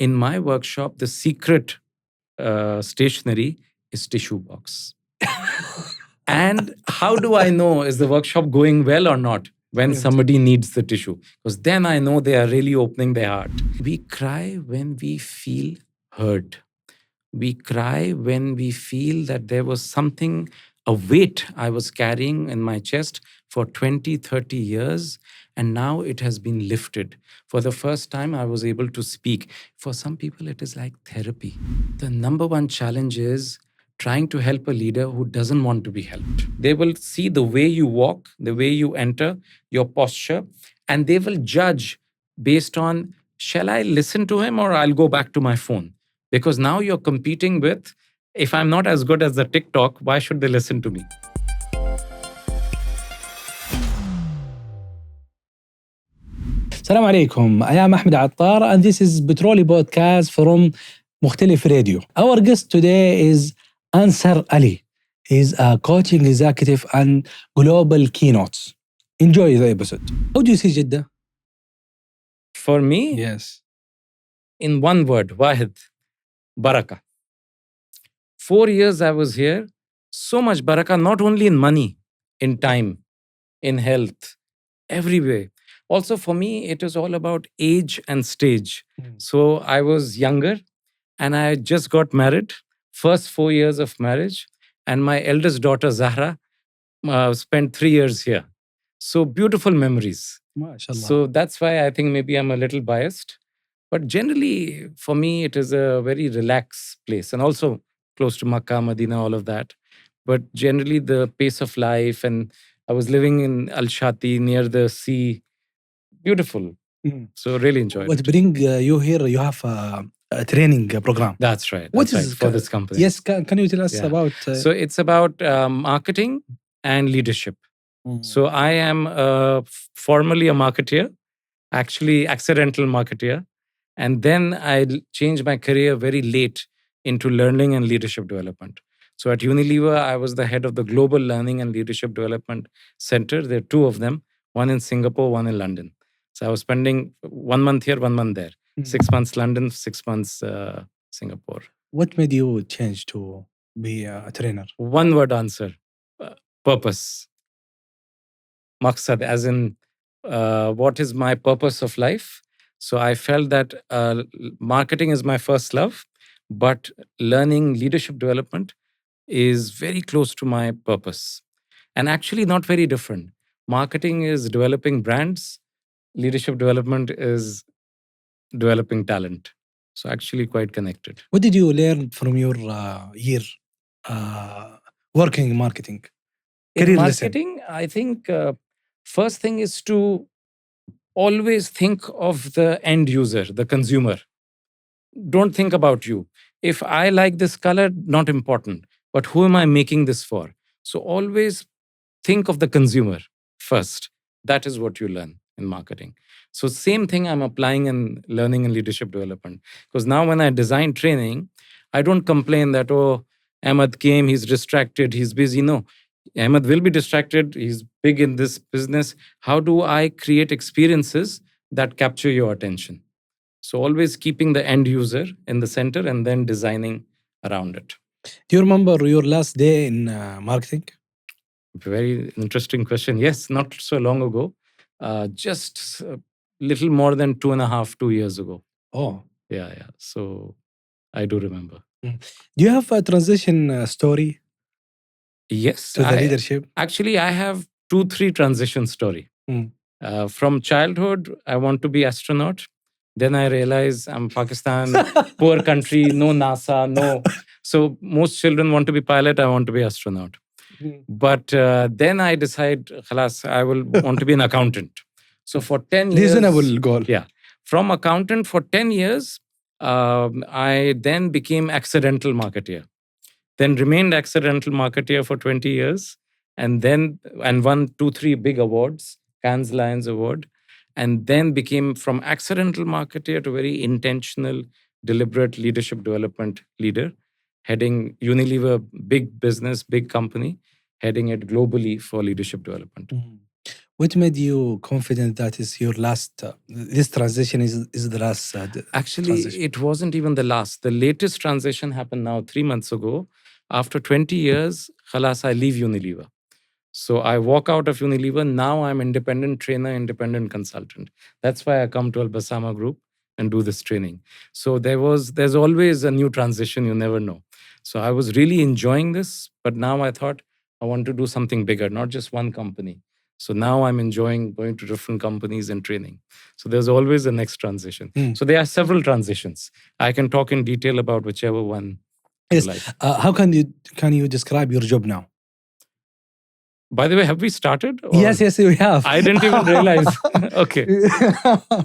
In my workshop, the secret stationery is tissue box. And how do I know is the workshop going well or not? When somebody needs the tissue, because then I know they are really opening their heart. We cry when we feel hurt. We cry when we feel that there was something, a weight I was carrying in my chest for 20, 30 years, and now it has been lifted. For the first time, I was able to speak. For some people, it is like therapy. The number one challenge is trying to help a leader who doesn't want to be helped. They will see the way you walk, the way you enter, your posture, and they will judge based on, shall I listen to him or I'll go back to my phone? Because now you're competing with, if I'm not as good as the TikTok, why should they listen to me? Assalamu alaikum. I am Ahmed Attar and this is Petroly podcast from Mukhtalif Radio. Our guest today is Anser Aly. He's a coaching executive and global keynotes. Enjoy the episode. How do you see Jeddah? For me, Yes. in one word, Wahid, Baraka. 4 years I was here, so much Baraka, not only in money, in time, in health, everywhere. Also for me, it is all about age and stage. So I was younger and I just got married, first 4 years of marriage. And my eldest daughter, Zahra, spent 3 years here. So beautiful memories. MashaAllah. So that's why I think maybe I'm a little biased. But generally, for me, it is a very relaxed place. And also close to Makkah, Medina, all of that. But generally, the pace of life. And I was living in Al Shati near the sea. Beautiful. So really enjoyed What it. bring you here? You have a training program. That's right. What That's is right, for this company. Yes, can you tell us Yeah. about? So it's about marketing and leadership. So I am formerly a marketeer, actually accidental marketeer. And then I changed my career very late into learning and leadership development. So at Unilever, I was the head of the Global Learning and Leadership Development Center. There are 2 of them, one in Singapore, one in London. So I was spending 1 month here, 1 month there. 6 months London, 6 months Singapore. What made you change to be a trainer? One word answer, purpose. Maqsad, as in what is my purpose of life? So I felt that marketing is my first love, but learning leadership development is very close to my purpose. And actually not very different. Marketing is developing brands, leadership development is developing talent. So actually quite connected. What did you learn from your year working in marketing? In Career lesson. marketing, I think first thing is to always think of the end user, the consumer. Don't think about you. If I like this color, not important. But who am I making this for? So always think of the consumer first. That is what you learn in marketing. So same thing I'm applying in learning and leadership development. Because now when I design training, I don't complain that, oh, Ahmed came, he's distracted, he's busy. No, Ahmed will be distracted. He's big in this business. How do I create experiences that capture your attention? So always keeping the end user in the center and then designing around it. Do you remember your last day in marketing? Very interesting question. Yes, not so long ago. Just a little more than 2 years ago. Oh. Yeah. So I do remember. Do you have a transition story Yes. to the leadership? Actually, I have 2-3 transition story. From childhood, I want to be astronaut. Then I realize I'm Pakistan, poor country, no NASA, no. So most children want to be pilot. I want to be astronaut. But then I decide, khalas, I will want to be an accountant. So for 10 years... Reasonable goal. Yeah. From accountant for 10 years, I then became accidental marketeer. Then remained accidental marketeer for 20 years. And won 2-3 big awards, Cannes Lions Award. And then became from accidental marketeer to very intentional, deliberate leadership development leader, heading Unilever, big business, big company, heading it globally for leadership development. What made you confident that is your last, this transition is the last Actually, transition? it wasn't even the last. The latest transition happened now 3 months ago. After 20 years, khalas, I leave Unilever. So I walk out of Unilever. Now I'm independent trainer, independent consultant. That's why I come to Al Basama Group and do this training. So there's always a new transition. You never know. So I was really enjoying this, but now I thought I want to do something bigger, not just one company. So now I'm enjoying going to different companies and training. So there's always a next transition. So there are several transitions. I can talk in detail about whichever one you Yes. like. How can you describe your job now? By the way, have we started? Yes, we have. I didn't even realize. Okay.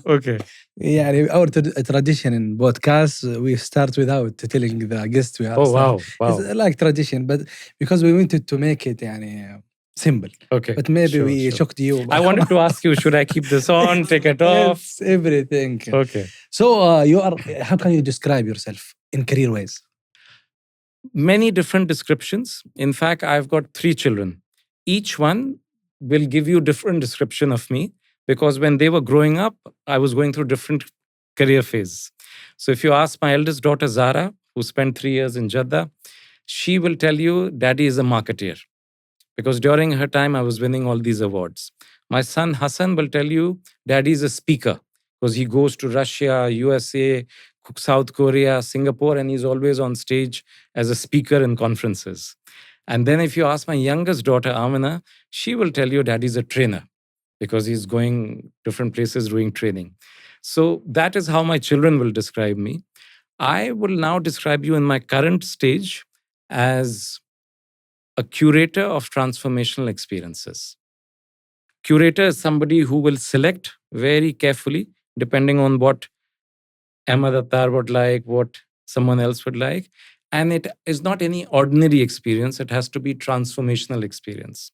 Okay. Yeah, our tradition in podcasts, we start without telling the guest we are. Oh, wow. It's like tradition, but because we wanted to make it simple. Okay. But maybe Sure, we sure. shocked you. I wanted to ask you, should I keep this on, take it off? It's everything. Okay. So how can you describe yourself in career ways? Many different descriptions. In fact, I've got 3 children. Each one will give you different description of me, because when they were growing up, I was going through different career phases. So if you ask my eldest daughter, Zara, who spent 3 years in Jeddah, she will tell you, Daddy is a marketeer. Because during her time, I was winning all these awards. My son, Hassan, will tell you, Daddy is a speaker. Because he goes to Russia, USA, South Korea, Singapore, and he's always on stage as a speaker in conferences. And then if you ask my youngest daughter, Amina, she will tell you Daddy's a trainer, because he's going different places doing training. So that is how my children will describe me. I will now describe you in my current stage as a curator of transformational experiences. Curator is somebody who will select very carefully, depending on what Ahmed Attar would like, what someone else would like. And it is not any ordinary experience. It has to be transformational experience.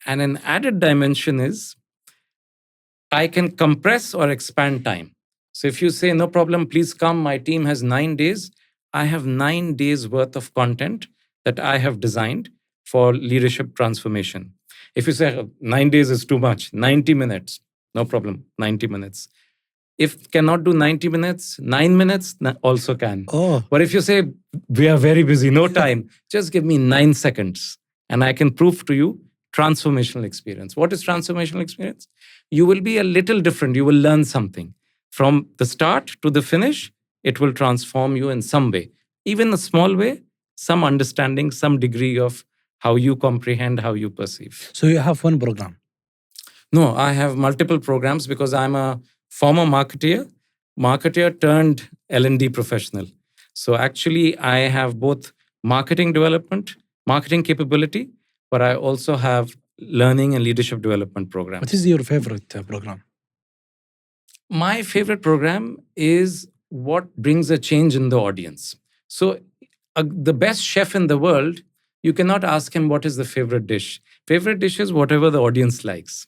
And an added dimension is I can compress or expand time. So if you say, no problem, please come, my team has 9 days, I have 9 days worth of content that I have designed for leadership transformation. If you say 9 days is too much, 90 minutes, no problem, 90 minutes. If cannot do 90 minutes, 9 minutes also can. Oh. But if you say, we are very busy, no time, just give me 9 seconds and I can prove to you transformational experience. What is transformational experience? You will be a little different. You will learn something. From the start to the finish, it will transform you in some way. Even a small way, some understanding, some degree of how you comprehend, how you perceive. So you have one program? No, I have multiple programs because I'm a former marketeer turned L&D professional. So actually, I have both marketing development, marketing capability, but I also have learning and leadership development programs. What is your favorite program? My favorite program is what brings a change in the audience. So the best chef in the world, you cannot ask him what is the favorite dish. Favorite dish is whatever the audience likes.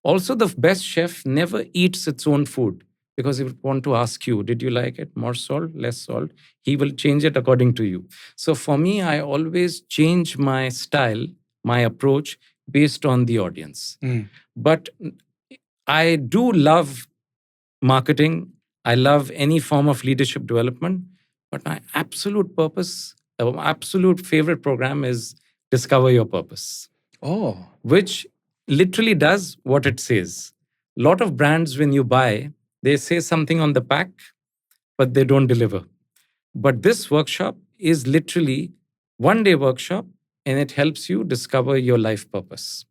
Also, the best chef never eats its own food, because he would want to ask you, did you like it? More salt, less salt? He will change it according to you. So for me, I always change my style, my approach based on the audience. But I do love marketing. I love any form of leadership development. But my absolute purpose, absolute favorite program is Discover Your Purpose. Oh. Which literally does what it says. A lot of brands, when you buy, they say something on the pack, but they don't deliver. But this workshop is literally one-day workshop, and it helps you discover your life purpose.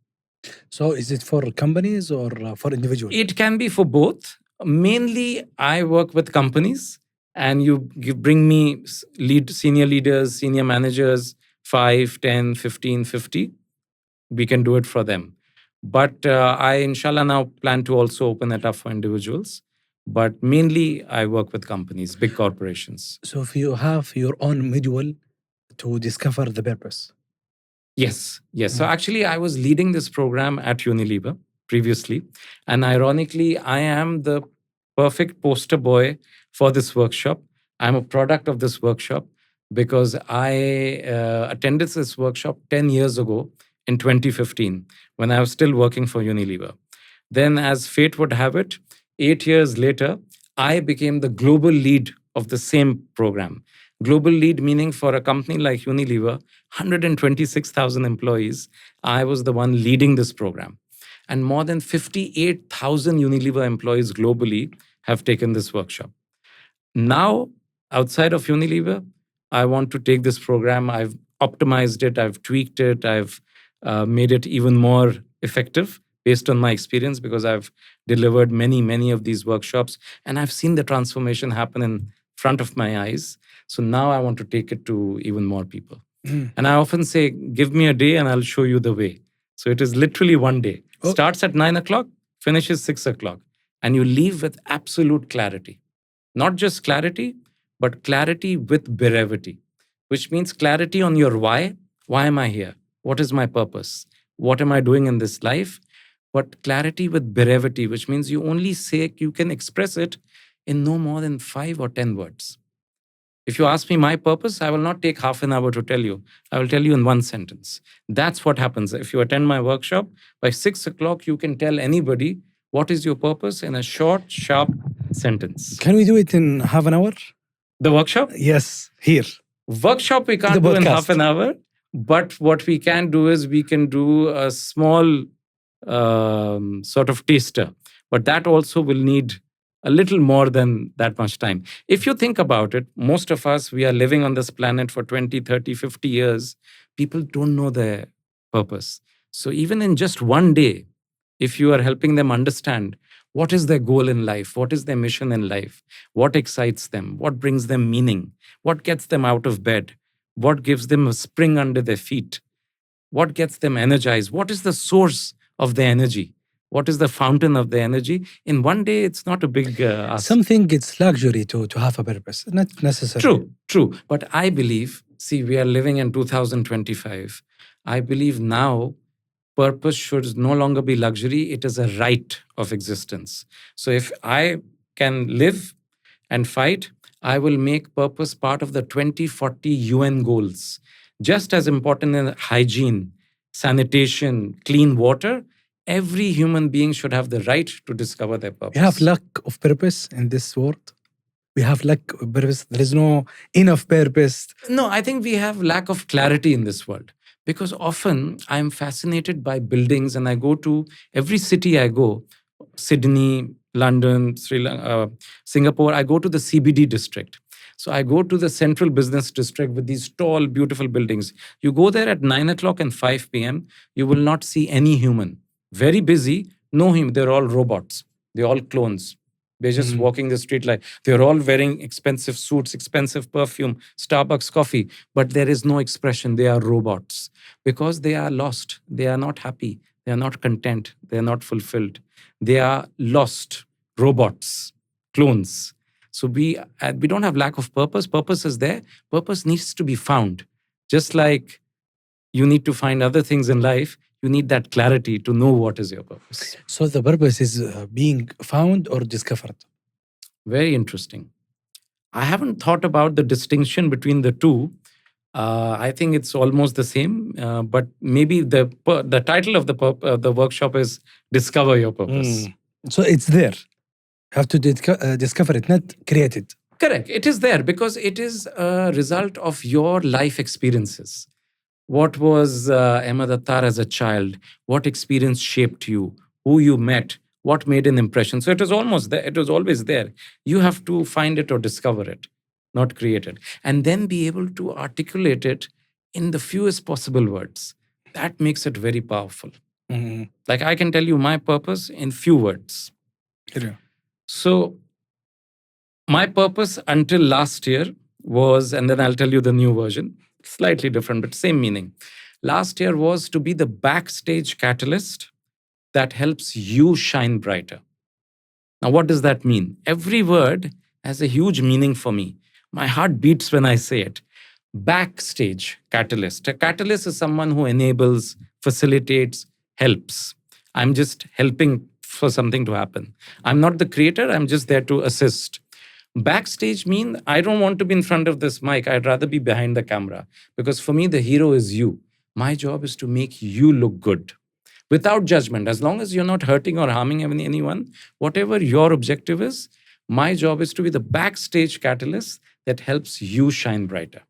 So is it for companies or for individuals? It can be for both. Mainly, I work with companies, and you bring me senior leaders, senior managers, 5, 10, 15, 50. We can do it for them. But I, inshallah, now plan to also open it up for individuals. But mainly, I work with companies, big corporations. So if you have your own module to discover the purpose. Yes. So actually, I was leading this program at Unilever previously. And ironically, I am the perfect poster boy for this workshop. I'm a product of this workshop because I attended this workshop 10 years ago in 2015 when I was still working for Unilever. Then, as fate would have it, 8 years later, I became the global lead of the same program. Global lead meaning for a company like Unilever, 126,000 employees, I was the one leading this program. And more than 58,000 Unilever employees globally have taken this workshop. Now, outside of Unilever, I want to take this program. I've optimized it, I've tweaked it, I've made it even more effective based on my experience, because I've delivered many of these workshops and I've seen the transformation happen in front of my eyes. So now I want to take it to even more people. And I often say, give me a day and I'll show you the way. So it is literally one day. Starts at 9 o'clock, finishes 6 o'clock. And you leave with absolute clarity. Not just clarity, but clarity with brevity, which means clarity on your why. Why am I here? What is my purpose? What am I doing in this life? But clarity with brevity, which means you only say, you can express it in no more than 5 or 10 words. If you ask me my purpose, I will not take half an hour to tell you. I will tell you in one sentence. That's what happens. If you attend my workshop, by 6 o'clock, you can tell anybody what is your purpose in a short, sharp sentence. Can we do it in half an hour? The workshop? Yes, here. Workshop we can't do in half an hour. But what we can do is we can do a small sort of taster. But that also will need a little more than that much time. If you think about it, most of us, we are living on this planet for 20, 30, 50 years. People don't know their purpose. So even in just one day, if you are helping them understand what is their goal in life, what is their mission in life, what excites them, what brings them meaning, what gets them out of bed, what gives them a spring under their feet, what gets them energized, what is the source of the energy, what is the fountain of the energy. In one day, it's not a big ask. Something it's luxury to have a purpose, not necessarily. True. But I believe, see, we are living in 2025. I believe now purpose should no longer be luxury. It is a right of existence. So if I can live and fight, I will make purpose part of the 2040 UN goals. Just as important in hygiene, sanitation, clean water, every human being should have the right to discover their purpose. We have lack of purpose in this world. We have lack of purpose. There is no enough purpose. No, I think we have lack of clarity in this world. Because often I'm fascinated by buildings, and I go to every city I go, Sydney, London, Singapore, I go to the CBD district. So I go to the central business district with these tall, beautiful buildings. You go there at 9 o'clock and 5 p.m., you will not see any human. Very busy, no human. They're all robots. They're all clones. They're just walking the street like they're all wearing expensive suits, expensive perfume, Starbucks coffee, but there is no expression. They are robots because they are lost. They are not happy. They are not content. They are not fulfilled. They are lost robots, clones. So we don't have lack of purpose. Purpose is there. Purpose needs to be found. Just like you need to find other things in life, you need that clarity to know what is your purpose. So the purpose is being found or discovered? Very interesting. I haven't thought about the distinction between the two. I think it's almost the same, but maybe the title of the workshop is Discover Your Purpose. So it's there. You have to discover it, not create it. Correct. It is there because it is a result of your life experiences. What was Ahmed Attar as a child? What experience shaped you? Who you met? What made an impression? So it was almost there. It was always there. You have to find it or discover it, not create it. And then be able to articulate it in the fewest possible words. That makes it very powerful. Like I can tell you my purpose in few words. Yeah. So my purpose until last year was, and then I'll tell you the new version, slightly different, but same meaning. Last year was to be the backstage catalyst that helps you shine brighter. Now, what does that mean? Every word has a huge meaning for me. My heart beats when I say it. Backstage catalyst. A catalyst is someone who enables, facilitates, helps. I'm just helping for something to happen. I'm not the creator, I'm just there to assist. Backstage means I don't want to be in front of this mic. I'd rather be behind the camera because for me, the hero is you. My job is to make you look good. without judgment. As long as you're not hurting or harming anyone, whatever your objective is, my job is to be the backstage catalyst that helps you shine brighter.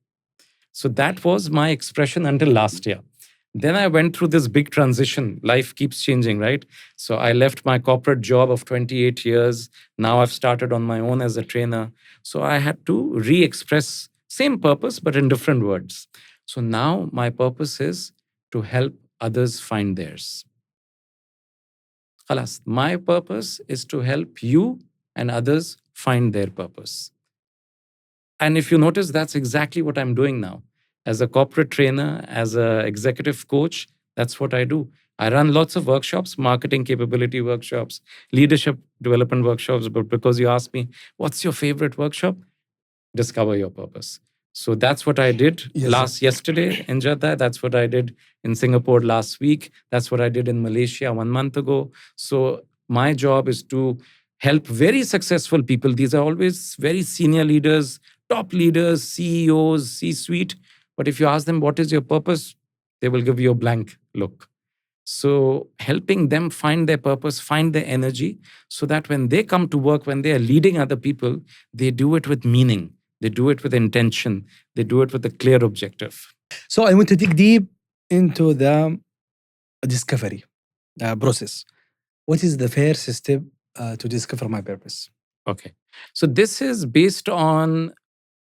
So that was my expression until last year. Then I went through this big transition. Life keeps changing, right? So I left my corporate job of 28 years. Now I've started on my own as a trainer. So I had to re-express same purpose, but in different words. So now my purpose is to help others find theirs. Khalas, my purpose is to help you and others find their purpose. And if you notice, that's exactly what I'm doing now. As a corporate trainer, as an executive coach, that's what I do. I run lots of workshops, marketing capability workshops, leadership development workshops. But because you asked me, what's your favorite workshop? Discover your purpose. So that's what I did yesterday in Jeddah. That's what I did in Singapore last week. That's what I did in Malaysia 1 month ago. So my job is to help very successful people. These are always very senior leaders, top leaders, CEOs, C-suite. But if you ask them, what is your purpose? They will give you a blank look. So helping them find their purpose, find their energy, so that when they come to work, when they are leading other people, they do it with meaning. They do it with intention. They do it with a clear objective. So I want to dig deep into the discovery process. What is the first step to discover my purpose? Okay. So this is based on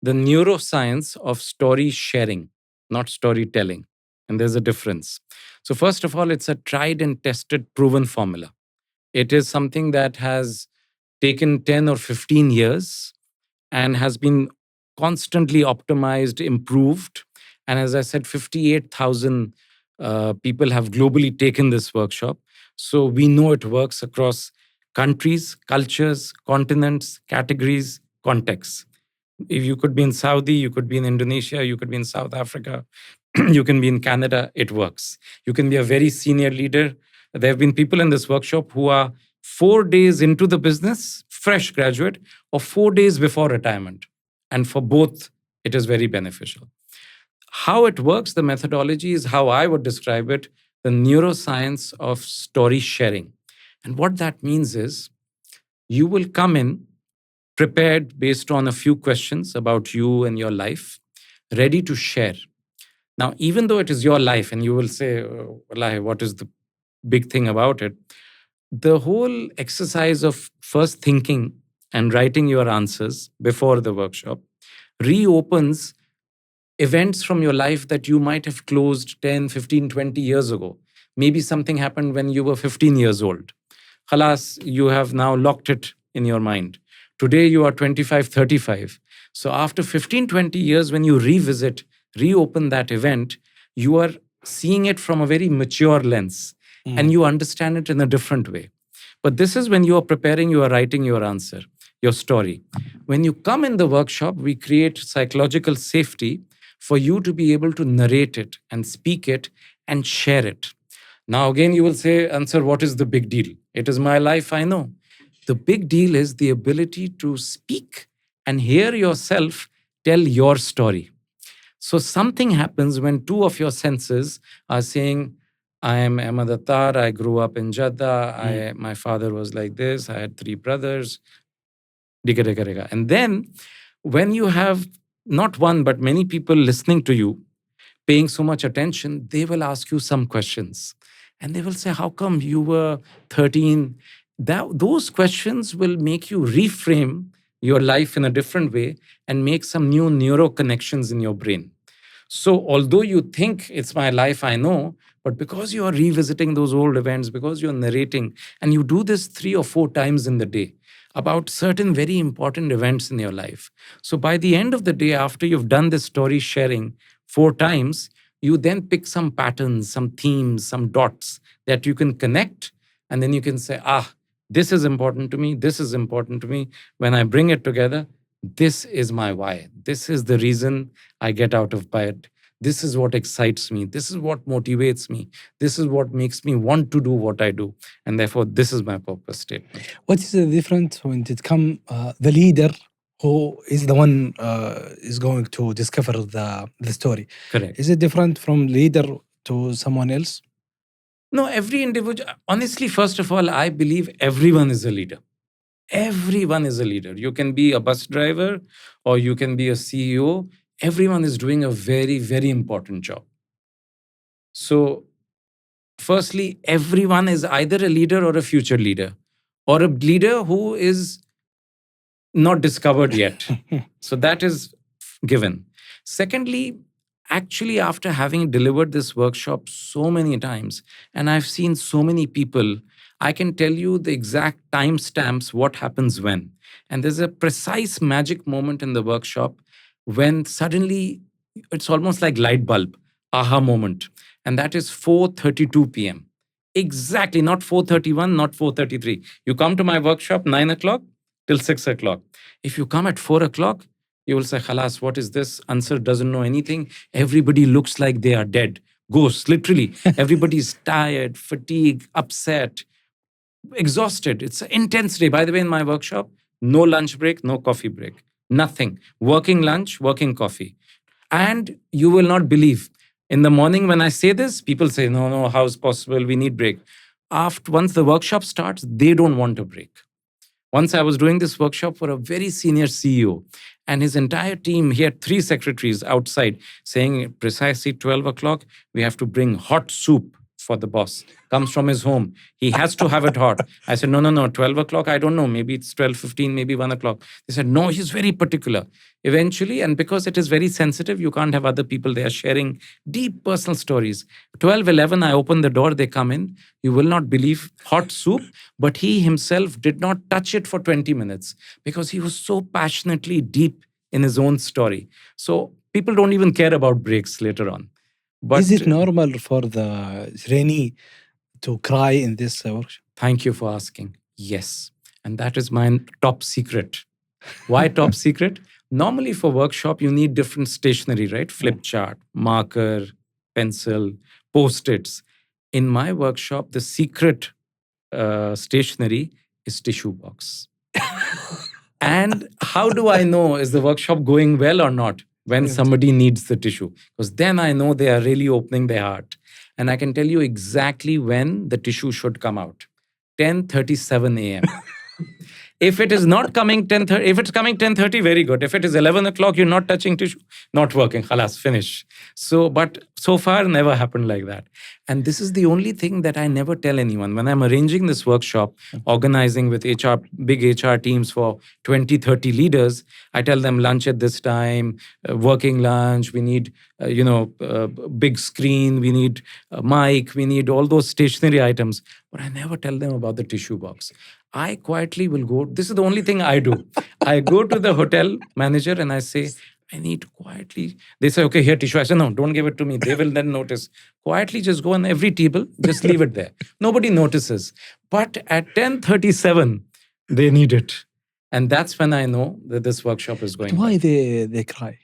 the neuroscience of story sharing, not storytelling. And there's a difference. So first of all, it's a tried and tested, proven formula. It is something that has taken 10 or 15 years and has been constantly optimized, improved. And as I said, 58,000 people have globally taken this workshop. So we know it works across countries, cultures, continents, categories, contexts. If you could be in Saudi, you could be in Indonesia, you could be in South Africa, you can be in Canada, it works. You can be a very senior leader. There have been people in this workshop who are 4 days into the business, fresh graduate, or 4 days before retirement. And for both, it is very beneficial. How it works, the methodology is how I would describe it, the neuroscience of story sharing. And what that means is you will come in prepared based on a few questions about you and your life, ready to share. Now, even though it is your life and you will say, Wallahi, what is the big thing about it? The whole exercise of first thinking and writing your answers before the workshop reopens events from your life that you might have closed 10, 15, 20 years ago. Maybe something happened when you were 15 years old. Khalas, you have now locked it in your mind. Today you are 25, 35. So after 15, 20 years, when you reopen that event, you are seeing it from a very mature lens and you understand it in a different way. But this is when you are preparing, you are writing your answer, your story. When you come in the workshop, we create psychological safety for you to be able to narrate it and speak it and share it. Now, again, you will say, Anser, what is the big deal? It is my life, I know. The big deal is the ability to speak and hear yourself tell your story. So something happens when two of your senses are saying, I am Ahmed Attar, I grew up in Jeddah, my father was like this, I had 3 brothers. And then when you have not one, but many people listening to you, paying so much attention, they will ask you some questions. And they will say, how come you were 13? Those questions will make you reframe your life in a different way and make some new neuro connections in your brain. So although you think it's my life, I know, but because you are revisiting those old events, because you're narrating, and you do this 3 or 4 times in the day about certain very important events in your life. So by the end of the day, after you've done this story sharing 4 times, you then pick some patterns, some themes, some dots that you can connect. And then you can say, this is important to me. This is important to me. When I bring it together, this is my why. This is the reason I get out of bed. This is what excites me. This is what motivates me. This is what makes me want to do what I do. And therefore, this is my purpose statement. What is the difference when it comes the leader who is the one is going to discover the story? Correct. Is it different from leader to someone else? No, every individual, honestly, first of all, I believe everyone is a leader. Everyone is a leader. You can be a bus driver or you can be a CEO. Everyone is doing a very, very important job. So, firstly, everyone is either a leader or a future leader, or a leader who is not discovered yet. So, that is given. Secondly, actually, after having delivered this workshop so many times, and I've seen so many people, I can tell you the exact timestamps, what happens when. And there's a precise magic moment in the workshop when suddenly it's almost like light bulb, aha moment. And that is 4:32 p.m. Exactly, not 4:31, not 4:33. You come to my workshop 9 o'clock till 6 o'clock. If you come at 4 o'clock, you will say, Khalas, what is this? Anser doesn't know anything. Everybody looks like they are dead. Ghosts, literally. Everybody is tired, fatigued, upset, exhausted. It's an intense day. By the way, in my workshop, no lunch break, no coffee break, nothing. Working lunch, working coffee. And you will not believe. In the morning, when I say this, people say, no, how is possible? We need break. Once the workshop starts, they don't want a break. Once I was doing this workshop for a very senior CEO, and his entire team, he had 3 secretaries outside saying precisely 12 o'clock, we have to bring hot soup for the boss. Comes from his home. He has to have it hot. I said, no, 12 o'clock, I don't know. Maybe it's 12:15, maybe 1 o'clock. They said, no, he's very particular. Eventually, and because it is very sensitive, you can't have other people there sharing deep personal stories. 12:11, I open the door, they come in. You will not believe, hot soup, but he himself did not touch it for 20 minutes because he was so passionately deep in his own story. So people don't even care about breaks later on. But is it normal for the trainee to cry in this workshop? Thank you for asking. Yes. And that is my top secret. Why top secret? Normally for workshop, you need different stationery, right? Flip chart, marker, pencil, post-its. In my workshop, the secret stationery is tissue box. And how do I know, is the workshop going well or not? When somebody needs the tissue. Because then I know they are really opening their heart. And I can tell you exactly when the tissue should come out. 10:37 a.m. If it is not coming 10:30, if it's coming 10:30, very good. If it is 11 o'clock, you're not touching tissue, not working. Khalas, finish. So, but so far never happened like that. And this is the only thing that I never tell anyone. When I'm arranging this workshop, organizing with HR, big HR teams for 20, 30 leaders, I tell them lunch at this time, working lunch, we need, big screen, we need a mic, we need all those stationary items. But I never tell them about the tissue box. I quietly will go. This is the only thing I do. I go to the hotel manager and I say, I need to quietly. They say, okay, here, tissue. I say, no, don't give it to me. They will then notice. Quietly just go on every table, just leave it there. Nobody notices. But at 10:37, they need it. And that's when I know that this workshop is going. Why they cry?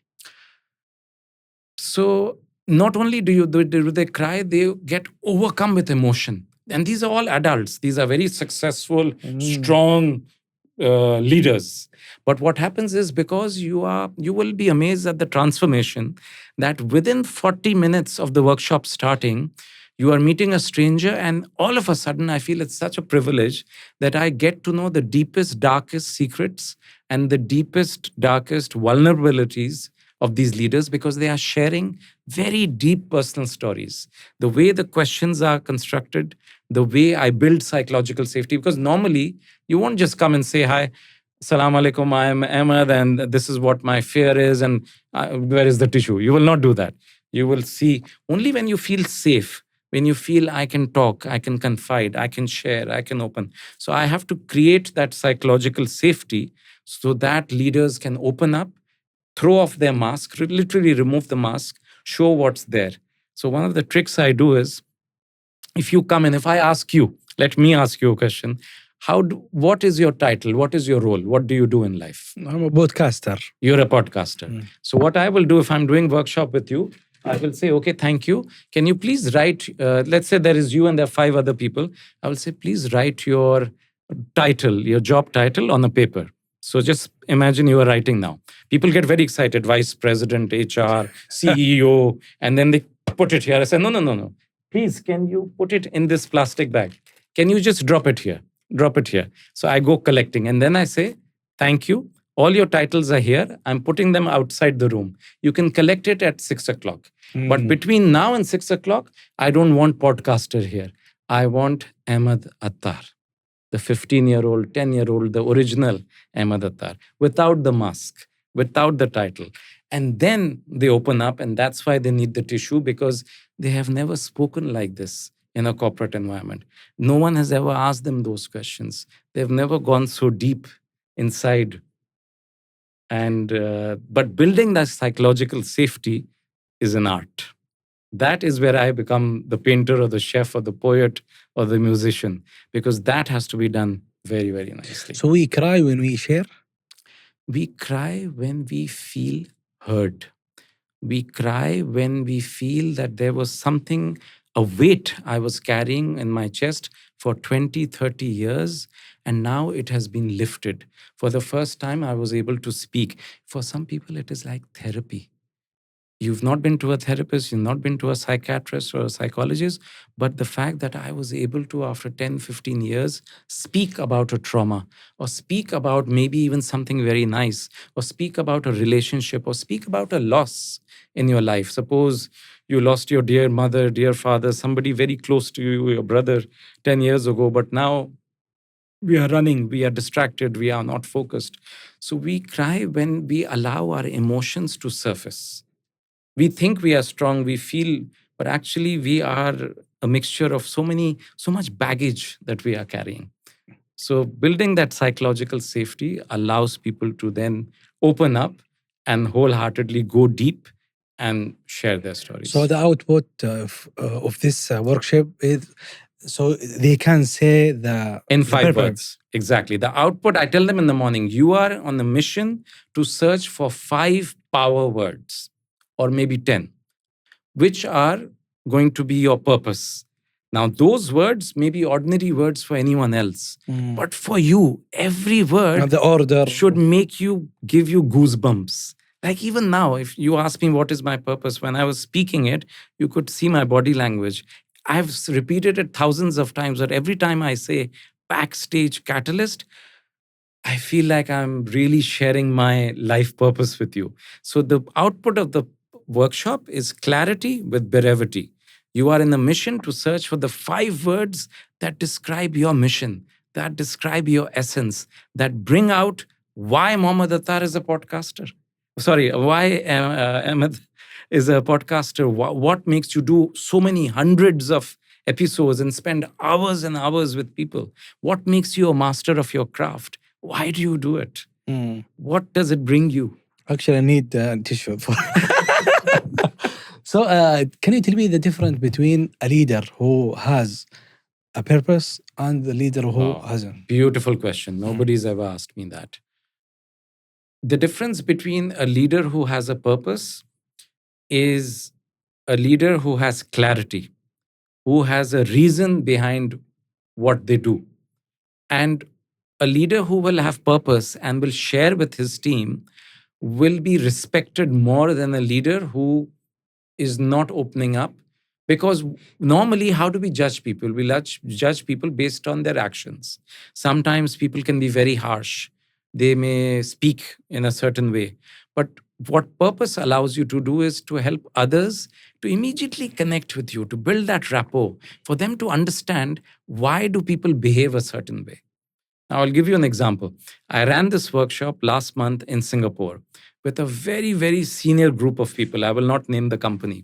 So not only do they cry, they get overcome with emotion. And these are all adults. These are very successful, strong leaders. But what happens is, because you will be amazed at the transformation that within 40 minutes of the workshop starting, you are meeting a stranger, and all of a sudden, I feel it's such a privilege that I get to know the deepest, darkest secrets and the deepest, darkest vulnerabilities of these leaders, because they are sharing very deep personal stories. The way the questions are constructed, the way I build psychological safety, because normally you won't just come and say, hi, Assalamu alaikum, I am Ahmed, and this is what my fear is, and where is the tissue? You will not do that. You will see only when you feel safe, when you feel I can talk, I can confide, I can share, I can open. So I have to create that psychological safety so that leaders can open up, throw off their mask, literally remove the mask, show what's there. So one of the tricks I do is, if you come in, if I ask you, let me ask you a question. What is your title? What is your role? What do you do in life? I'm a podcaster. You're a podcaster. So what I will do, if I'm doing workshop with you, I will say, okay, thank you. Can you please write, let's say there is you and there are 5 other people. I will say, please write your title, your job title on a paper. So just imagine you are writing now. People get very excited, vice president, HR, CEO, and then they put it here. I say, no. please, can you put it in this plastic bag? Can you just drop it here? Drop it here. So I go collecting and then I say, thank you. All your titles are here. I'm putting them outside the room. You can collect it at 6 o'clock. But between now and 6 o'clock, I don't want podcaster here. I want Ahmed Attar, the 15-year-old, 10-year-old, the original Ahmed Attar, without the mask, without the title. And then they open up, and that's why they need the tissue, because they have never spoken like this in a corporate environment. No one has ever asked them those questions. They've never gone so deep inside. And but building that psychological safety is an art. That is where I become the painter or the chef or the poet or the musician, because that has to be done very, very nicely. So we cry when we share? We cry when we feel heard. We cry when we feel that there was something, a weight I was carrying in my chest for 20, 30 years, and now it has been lifted. For the first time, I was able to speak. For some people, it is like therapy. You've not been to a therapist, you've not been to a psychiatrist or a psychologist, but the fact that I was able to, after 10, 15 years, speak about a trauma, or speak about maybe even something very nice, or speak about a relationship, or speak about a loss in your life. Suppose you lost your dear mother, dear father, somebody very close to you, your brother, 10 years ago, but now we are running, we are distracted, we are not focused. So we cry when we allow our emotions to surface. We think we are strong, we feel, but actually we are a mixture of so much baggage that we are carrying. So building that psychological safety allows people to then open up and wholeheartedly go deep and share their stories. So the output of this workshop is, so they can say in the 5 purpose. words. Exactly. The output, I tell them in the morning, you are on a mission to search for 5 power words, or maybe 10, which are going to be your purpose. Now, those words may be ordinary words for anyone else, but for you, every word And the order should give you goosebumps. Like even now, if you ask me what is my purpose, when I was speaking it, you could see my body language. I've repeated it thousands of times, but every time I say backstage catalyst, I feel like I'm really sharing my life purpose with you. So the output of the workshop is clarity with brevity. You are in a mission to search for the 5 words that describe your mission, that describe your essence, that bring out why Mohammed Attar is a podcaster. Sorry, why Ahmed is a podcaster. What makes you do so many hundreds of episodes and spend hours and hours with people? What makes you a master of your craft? Why do you do it? What does it bring you? Actually, I need tissue. So, can you tell me the difference between a leader who has a purpose and the leader who hasn't? Beautiful question. Nobody's ever asked me that. The difference between a leader who has a purpose is a leader who has clarity, who has a reason behind what they do. And a leader who will have purpose and will share with his team will be respected more than a leader who is not opening up. Because normally, how do we judge people? We judge people based on their actions. Sometimes people can be very harsh. They may speak in a certain way. But what purpose allows you to do is to help others to immediately connect with you, to build that rapport, for them to understand why do people behave a certain way. Now, I'll give you an example. I ran this workshop last month in Singapore with a very, very senior group of people. I will not name the company.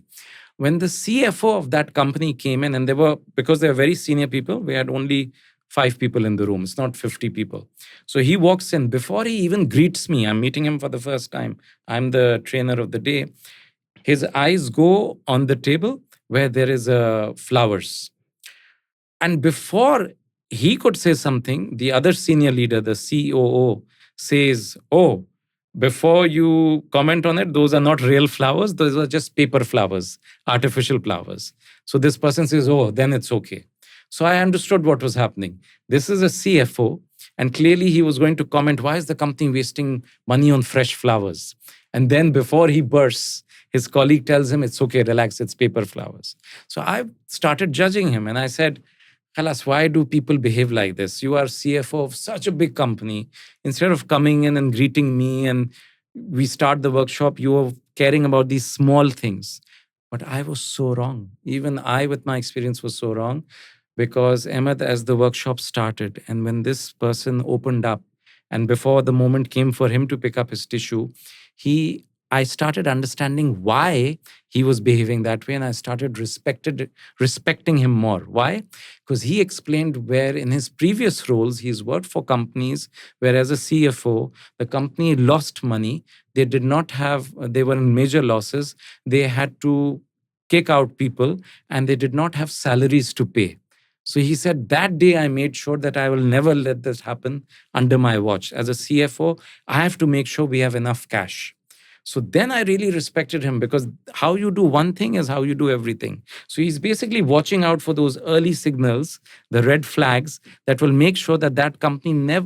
When the CFO of that company came in, and because they were very senior people, we had only 5 people in the room. It's not 50 people. So he walks in. Before he even greets me, I'm meeting him for the first time. I'm the trainer of the day. His eyes go on the table where there is flowers. And before he could say something, the other senior leader, the COO, says, "Oh, before you comment on it, those are not real flowers. Those are just paper flowers, artificial flowers." So this person says, "Oh, then it's okay." So I understood what was happening. This is a CFO, and clearly he was going to comment, why is the company wasting money on fresh flowers? And then before he bursts, his colleague tells him, it's okay, relax, it's paper flowers. So I started judging him and I said, Khalas, why do people behave like this? You are CFO of such a big company. Instead of coming in and greeting me and we start the workshop, you are caring about these small things. But I was so wrong. Even I, with my experience, was so wrong because Ahmed, as the workshop started, and when this person opened up, and before the moment came for him to pick up his tissue, I started understanding why he was behaving that way, and I started respecting him more. Why? Because he explained where in his previous roles he's worked for companies where as a CFO the company lost money. They did not have. They were in major losses. They had to kick out people, and they did not have salaries to pay. So he said, that day I made sure that I will never let this happen under my watch. As a CFO, I have to make sure we have enough cash. So then I really respected him because how you do one thing is how you do everything. So he's basically watching out for those early signals, the red flags that will make sure that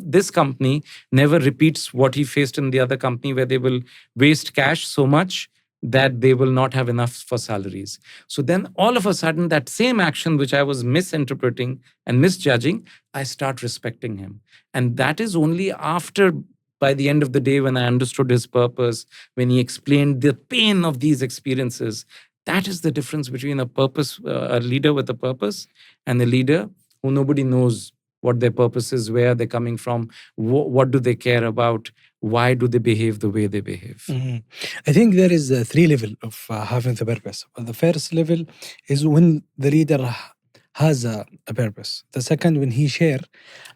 this company never repeats what he faced in the other company where they will waste cash so much that they will not have enough for salaries. So then all of a sudden, that same action which I was misinterpreting and misjudging, I start respecting him. And that is only after, by the end of the day, when I understood his purpose, when he explained the pain of these experiences. That is the difference between a leader with a purpose, and a leader who nobody knows what their purpose is, where they're coming from, what do they care about, why do they behave the way they behave. Mm-hmm. I think there is a 3 level of having the purpose. The first level is when the leader has a purpose. The second, when he share.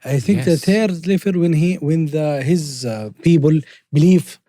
I think the third level when his people believe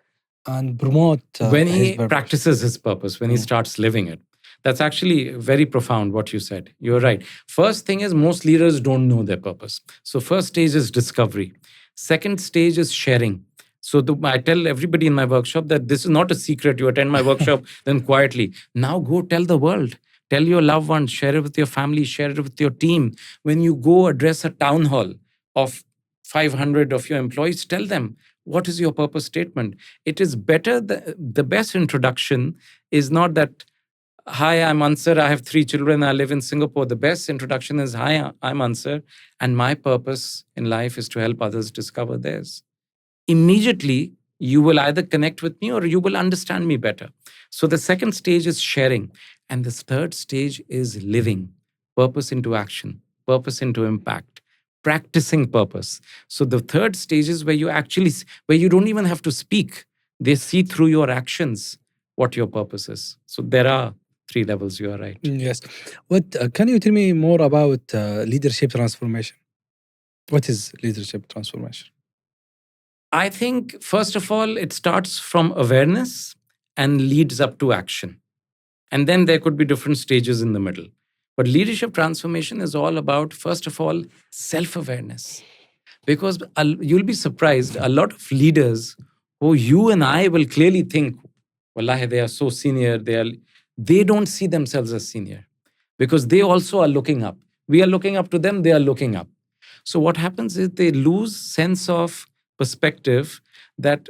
and promote when he practices his purpose, when he starts living it. That's actually very profound what you said. You're right. First thing is, most leaders don't know their purpose. So first stage is discovery. Second stage is sharing. So I tell everybody in my workshop that this is not a secret. You attend my workshop, then quietly. Now go tell the world. Tell your loved ones, share it with your family, share it with your team. When you go address a town hall of 500 of your employees, tell them, what is your purpose statement? It is better. The best introduction is not that, hi, I'm Anser. I have 3 children. I live in Singapore. The best introduction is, hi, I'm Anser. And my purpose in life is to help others discover theirs. Immediately, you will either connect with me or you will understand me better. So the second stage is sharing. And the third stage is living. Purpose into action. Purpose into impact. Practicing purpose. So the third stage is where you don't even have to speak. They see through your actions what your purpose is. So there are 3 levels. You are right. Yes. What can you tell me more about leadership transformation? What is leadership transformation? I think, first of all, it starts from awareness and leads up to action. And then there could be different stages in the middle. But leadership transformation is all about, first of all, self-awareness. Because you'll be surprised, a lot of leaders who you and I will clearly think, wallahi, they are so senior, they don't see themselves as senior. Because they also are looking up. We are looking up to them, they are looking up. So what happens is they lose sense of perspective that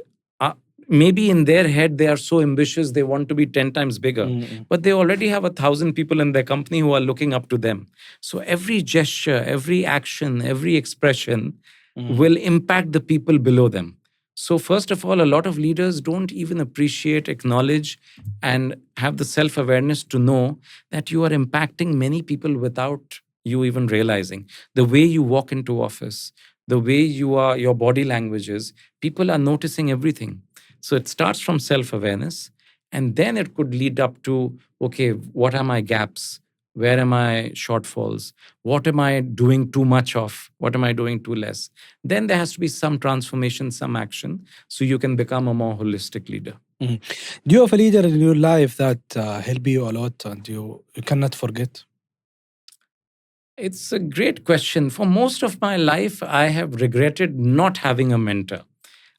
maybe in their head they are so ambitious, they want to be 10 times bigger. But they already have 1,000 people in their company who are looking up to them. So every gesture, every action, every expression will impact the people below them. So first of all, a lot of leaders don't even appreciate, acknowledge, and have the self-awareness to know that you are impacting many people without you even realizing. The way you walk into office, the way you are, your body languages, people are noticing everything. So it starts from self-awareness, and then it could lead up to, okay, what are my gaps? Where am I shortfalls? What am I doing too much of? What am I doing too less? Then there has to be some transformation, some action, so you can become a more holistic leader. Do you have a leader in your life that helped you a lot and you cannot forget? It's a great question. For most of my life, I have regretted not having a mentor.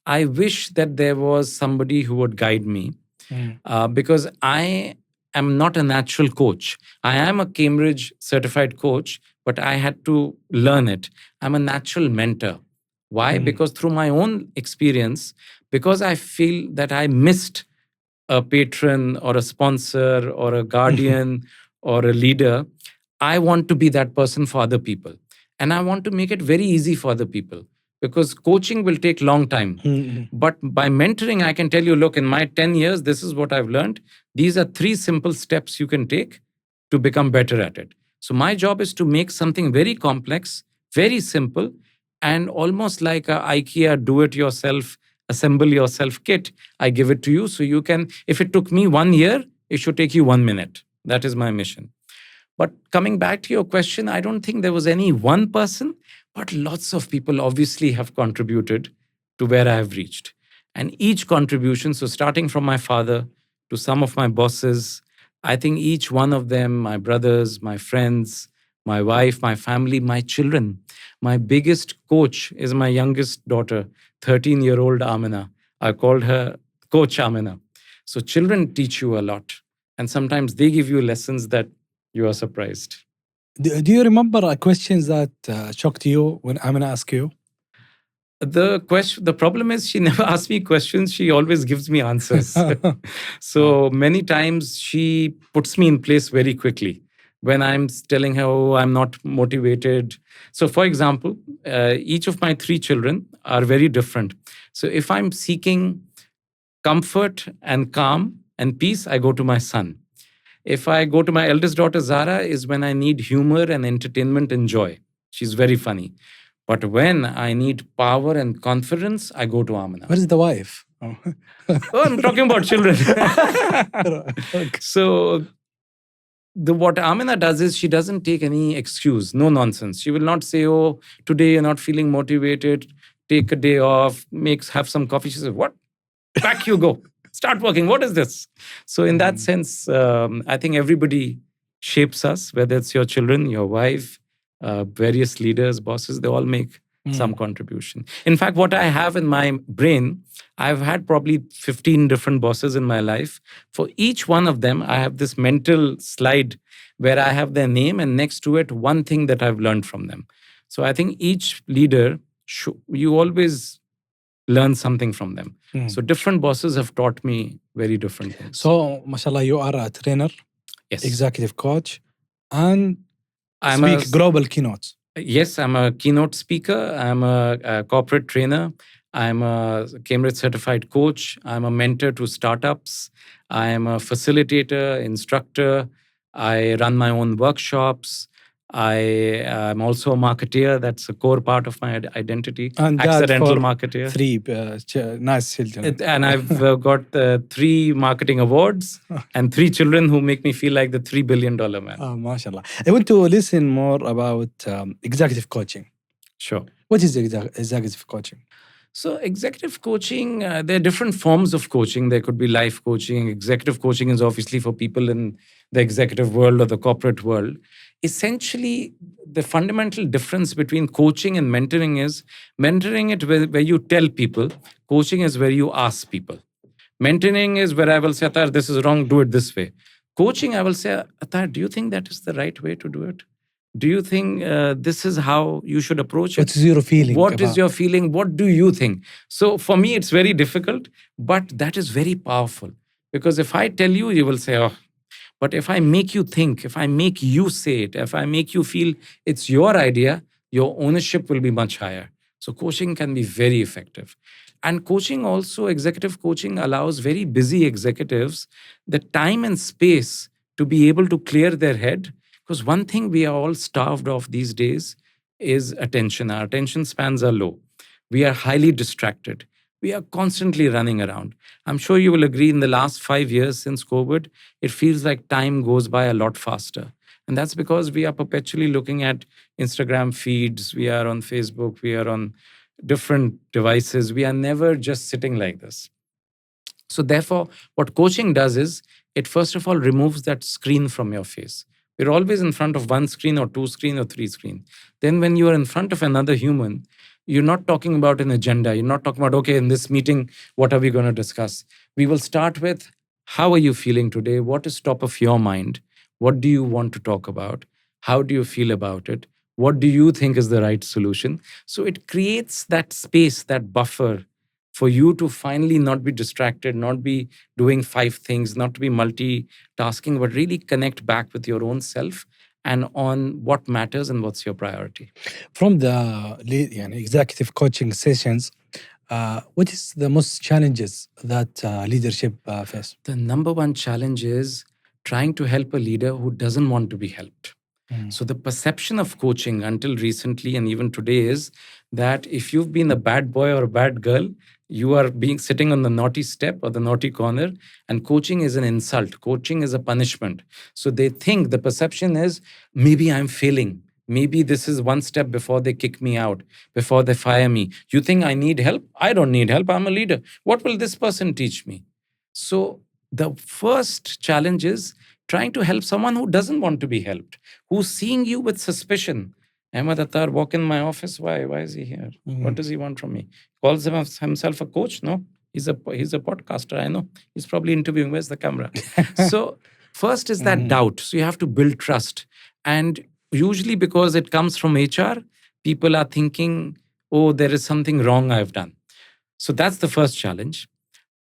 I wish that there was somebody who would guide me because I am not a natural coach. I am a Cambridge certified coach, but I had to learn it. I'm a natural mentor. Why? Because through my own experience, because I feel that I missed a patron or a sponsor or a guardian or a leader, I want to be that person for other people. And I want to make it very easy for other people, because coaching will take long time. But by mentoring, I can tell you, look, in my 10 years, this is what I've learned. These are 3 simple steps you can take to become better at it. So my job is to make something very complex, very simple, and almost like a IKEA do-it-yourself, assemble-yourself kit. I give it to you so you can, if it took me 1 year, it should take you 1 minute. That is my mission. But coming back to your question, I don't think there was any one person, but lots of people obviously have contributed to where I have reached. And each contribution, so starting from my father to some of my bosses, I think each one of them, my brothers, my friends, my wife, my family, my children. My biggest coach is my youngest daughter, 13-year-old Amina. I called her Coach Amina. So children teach you a lot. And sometimes they give you lessons that you are surprised. Do you remember questions that shocked you when Amina asked you? The problem is she never asks me questions. She always gives me answers. So many times she puts me in place very quickly when I'm telling her, oh, I'm not motivated. So for example, each of my 3 children are very different. So if I'm seeking comfort and calm and peace, I go to my son. If I go to my eldest daughter, Zara, is when I need humor and entertainment and joy. She's very funny. But when I need power and confidence, I go to Amina. What is the wife? Oh, I'm talking about children. So what Amina does is she doesn't take any excuse, no nonsense. She will not say, oh, today you're not feeling motivated, take a day off, have some coffee. She says, what? Back you go. Start working. What is this? So in that sense, I think everybody shapes us, whether it's your children, your wife, various leaders, bosses, they all make some contribution. In fact, what I have in my brain, I've had probably 15 different bosses in my life. For each one of them, I have this mental slide where I have their name and next to it, one thing that I've learned from them. So I think each leader, you always learn something from them. So different bosses have taught me very different things. So, mashallah, you are a trainer, yes, executive coach, and I'm speak global keynotes. Yes, I'm a keynote speaker. I'm a corporate trainer. I'm a Cambridge certified coach. I'm a mentor to startups. I'm a facilitator, instructor. I run my own workshops. I am also a marketeer. That's a core part of my identity. And accidental marketeer. 3 nice children. And I've got 3 marketing awards and 3 children who make me feel like the $3 billion man. Oh, mashallah. I want to listen more about executive coaching. Sure. What is executive coaching? So executive coaching, there are different forms of coaching. There could be life coaching. Executive coaching is obviously for people in the executive world or the corporate world. Essentially, the fundamental difference between coaching and mentoring is mentoring it where you tell people. Coaching is where you ask people. Mentoring is where I will say, Attar, this is wrong, do it this way. Coaching, I will say, Attar, do you think that is the right way to do it? Do you think this is how you should approach it? What is your feeling? What is your feeling? What do you think? So for me, it's very difficult, but that is very powerful. Because if I tell you, you will say, oh. But if I make you think, if I make you say it, if I make you feel it's your idea, your ownership will be much higher. So coaching can be very effective. And coaching also, executive coaching allows very busy executives the time and space to be able to clear their head. Because one thing we are all starved of these days is attention. Our attention spans are low. We are highly distracted. We are constantly running around. I'm sure you will agree in the last 5 years since COVID, it feels like time goes by a lot faster. And that's because we are perpetually looking at Instagram feeds. We are on Facebook. We are on different devices. We are never just sitting like this. So therefore, what coaching does is it first of all removes that screen from your face. We're always in front of 1 screen or 2 screen or 3 screen. Then when you are in front of another human, you're not talking about an agenda. You're not talking about, okay, in this meeting, what are we going to discuss? We will start with, how are you feeling today? What is top of your mind? What do you want to talk about? How do you feel about it? What do you think is the right solution? So it creates that space, that buffer for you to finally not be distracted, not be doing 5 things, not to be multitasking, but really connect back with your own self and on what matters and what's your priority. From the executive coaching sessions, what is the most challenges that leadership face? The number one challenge is trying to help a leader who doesn't want to be helped. So the perception of coaching until recently and even today is that if you've been a bad boy or a bad girl, you are being sitting on the naughty step or the naughty corner, and coaching is an insult. Coaching is a punishment. So they think the perception is maybe I'm failing. Maybe this is one step before they kick me out, before they fire me. You think I need help? I don't need help. I'm a leader. What will this person teach me? So the first challenge is trying to help someone who doesn't want to be helped, who's seeing you with suspicion. Ahmed Attar walk in my office. Why? Why is he here? What does he want from me? Calls himself a coach? No, he's a podcaster. I know. He's probably interviewing. Where's the camera? So first is that doubt. So you have to build trust. And usually because it comes from HR, people are thinking, oh, there is something wrong I've done. So that's the first challenge.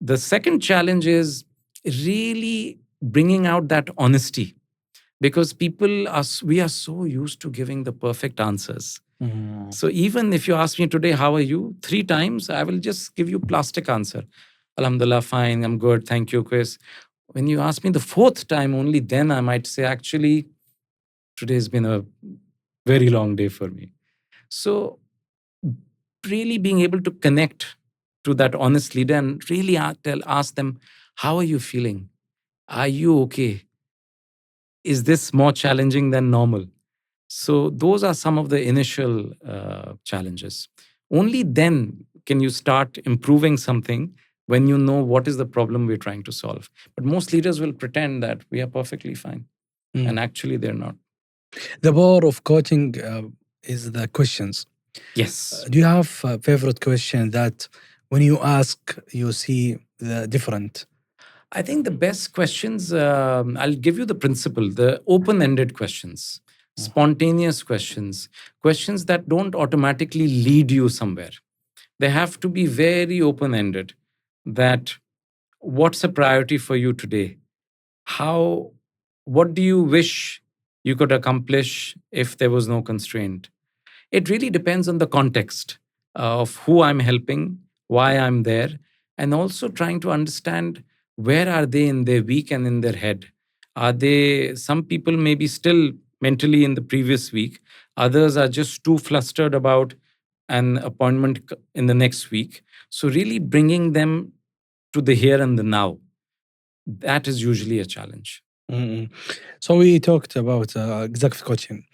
The second challenge is really bringing out that honesty, because we are so used to giving the perfect answers. So even if you ask me today, how are you? 3 times, I will just give you plastic answer. Alhamdulillah, fine, I'm good, thank you, Chris. When you ask me the 4th time, only then I might say, actually, today's been a very long day for me. So really being able to connect to that honest leader and really ask them, how are you feeling? Are you okay? Is this more challenging than normal? So those are some of the initial challenges. Only then can you start improving something, when you know what is the problem we're trying to solve. But most leaders will pretend that we are perfectly fine. And actually they're not. The power of coaching is the questions. Yes. Do you have a favorite question that when you ask, you see the different? I think the best questions, I'll give you the principle, the open-ended questions, spontaneous questions, questions that don't automatically lead you somewhere. They have to be very open-ended. That what's a priority for you today? What do you wish you could accomplish if there was no constraint? It really depends on the context of who I'm helping, why I'm there, and also trying to understand where are they in their week and in their head. Some people may be still mentally in the previous week, others are just too flustered about an appointment in the next week. So really bringing them to the here and the now, that is usually a challenge. So we talked about executive coaching.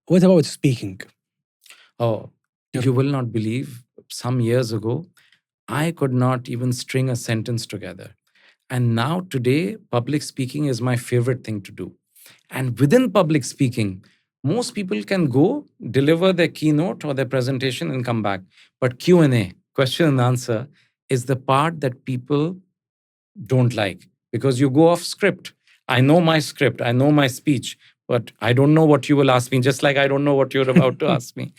What about speaking? Oh, you will not believe, some years ago, I could not even string a sentence together. And now today, public speaking is my favorite thing to do. And within public speaking, most people can go deliver their keynote or their presentation and come back. But Q&A, question and answer, is the part that people don't like, because you go off script. I know my script, I know my speech, but I don't know what you will ask me, just like I don't know what you're about to ask me.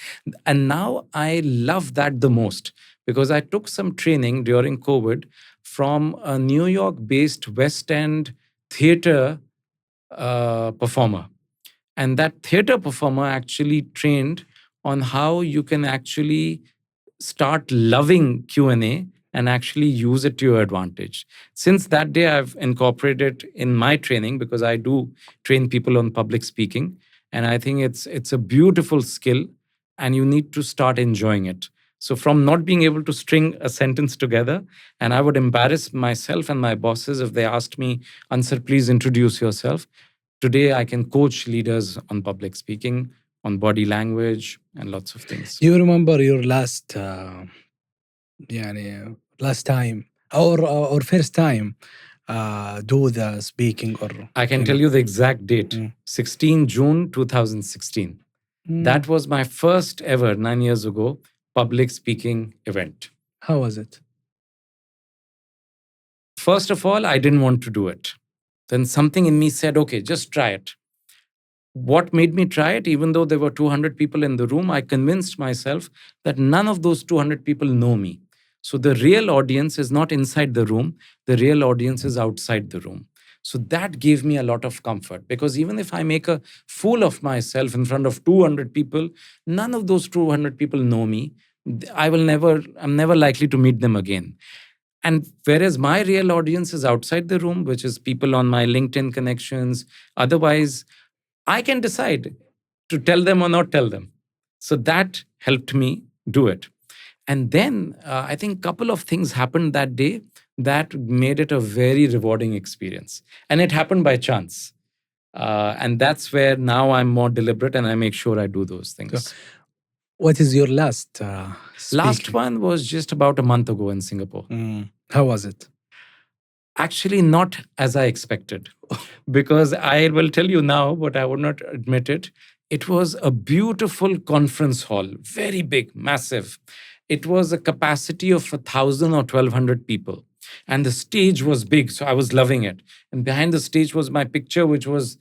And now I love that the most, because I took some training during COVID from a New York-based West End theater performer. And that theater performer actually trained on how you can actually start loving Q&A and actually use it to your advantage. Since that day, I've incorporated in my training, because I do train people on public speaking. And I think it's a beautiful skill, and you need to start enjoying it. So from not being able to string a sentence together, and I would embarrass myself and my bosses if they asked me, Anser, please introduce yourself. Today, I can coach leaders on public speaking, on body language, and lots of things. Do you remember your last time or first time do the speaking? Or I can tell you the exact date, 16 June 2016. That was my first ever, 9 years ago, public speaking event. How was it? First of all, I didn't want to do it. Then something in me said, okay, just try it. What made me try it, even though there were 200 people in the room, I convinced myself that none of those 200 people know me. So the real audience is not inside the room, the real audience is outside the room. So that gave me a lot of comfort, because even if I make a fool of myself in front of 200 people, none of those 200 people know me. I'm never likely to meet them again. And whereas my real audience is outside the room, which is people on my LinkedIn connections, otherwise, I can decide to tell them or not tell them. So that helped me do it. And then I think a couple of things happened that day that made it a very rewarding experience. And it happened by chance. And that's where now I'm more deliberate and I make sure I do those things. So, what is your last Last one was just about a month ago in Singapore. How was it? Actually, not as I expected, because I will tell you now, but I would not admit it. It was a beautiful conference hall, very big, massive. It was a capacity of 1,000 or 1,200 people. And the stage was big, so I was loving it. And behind the stage was my picture, which was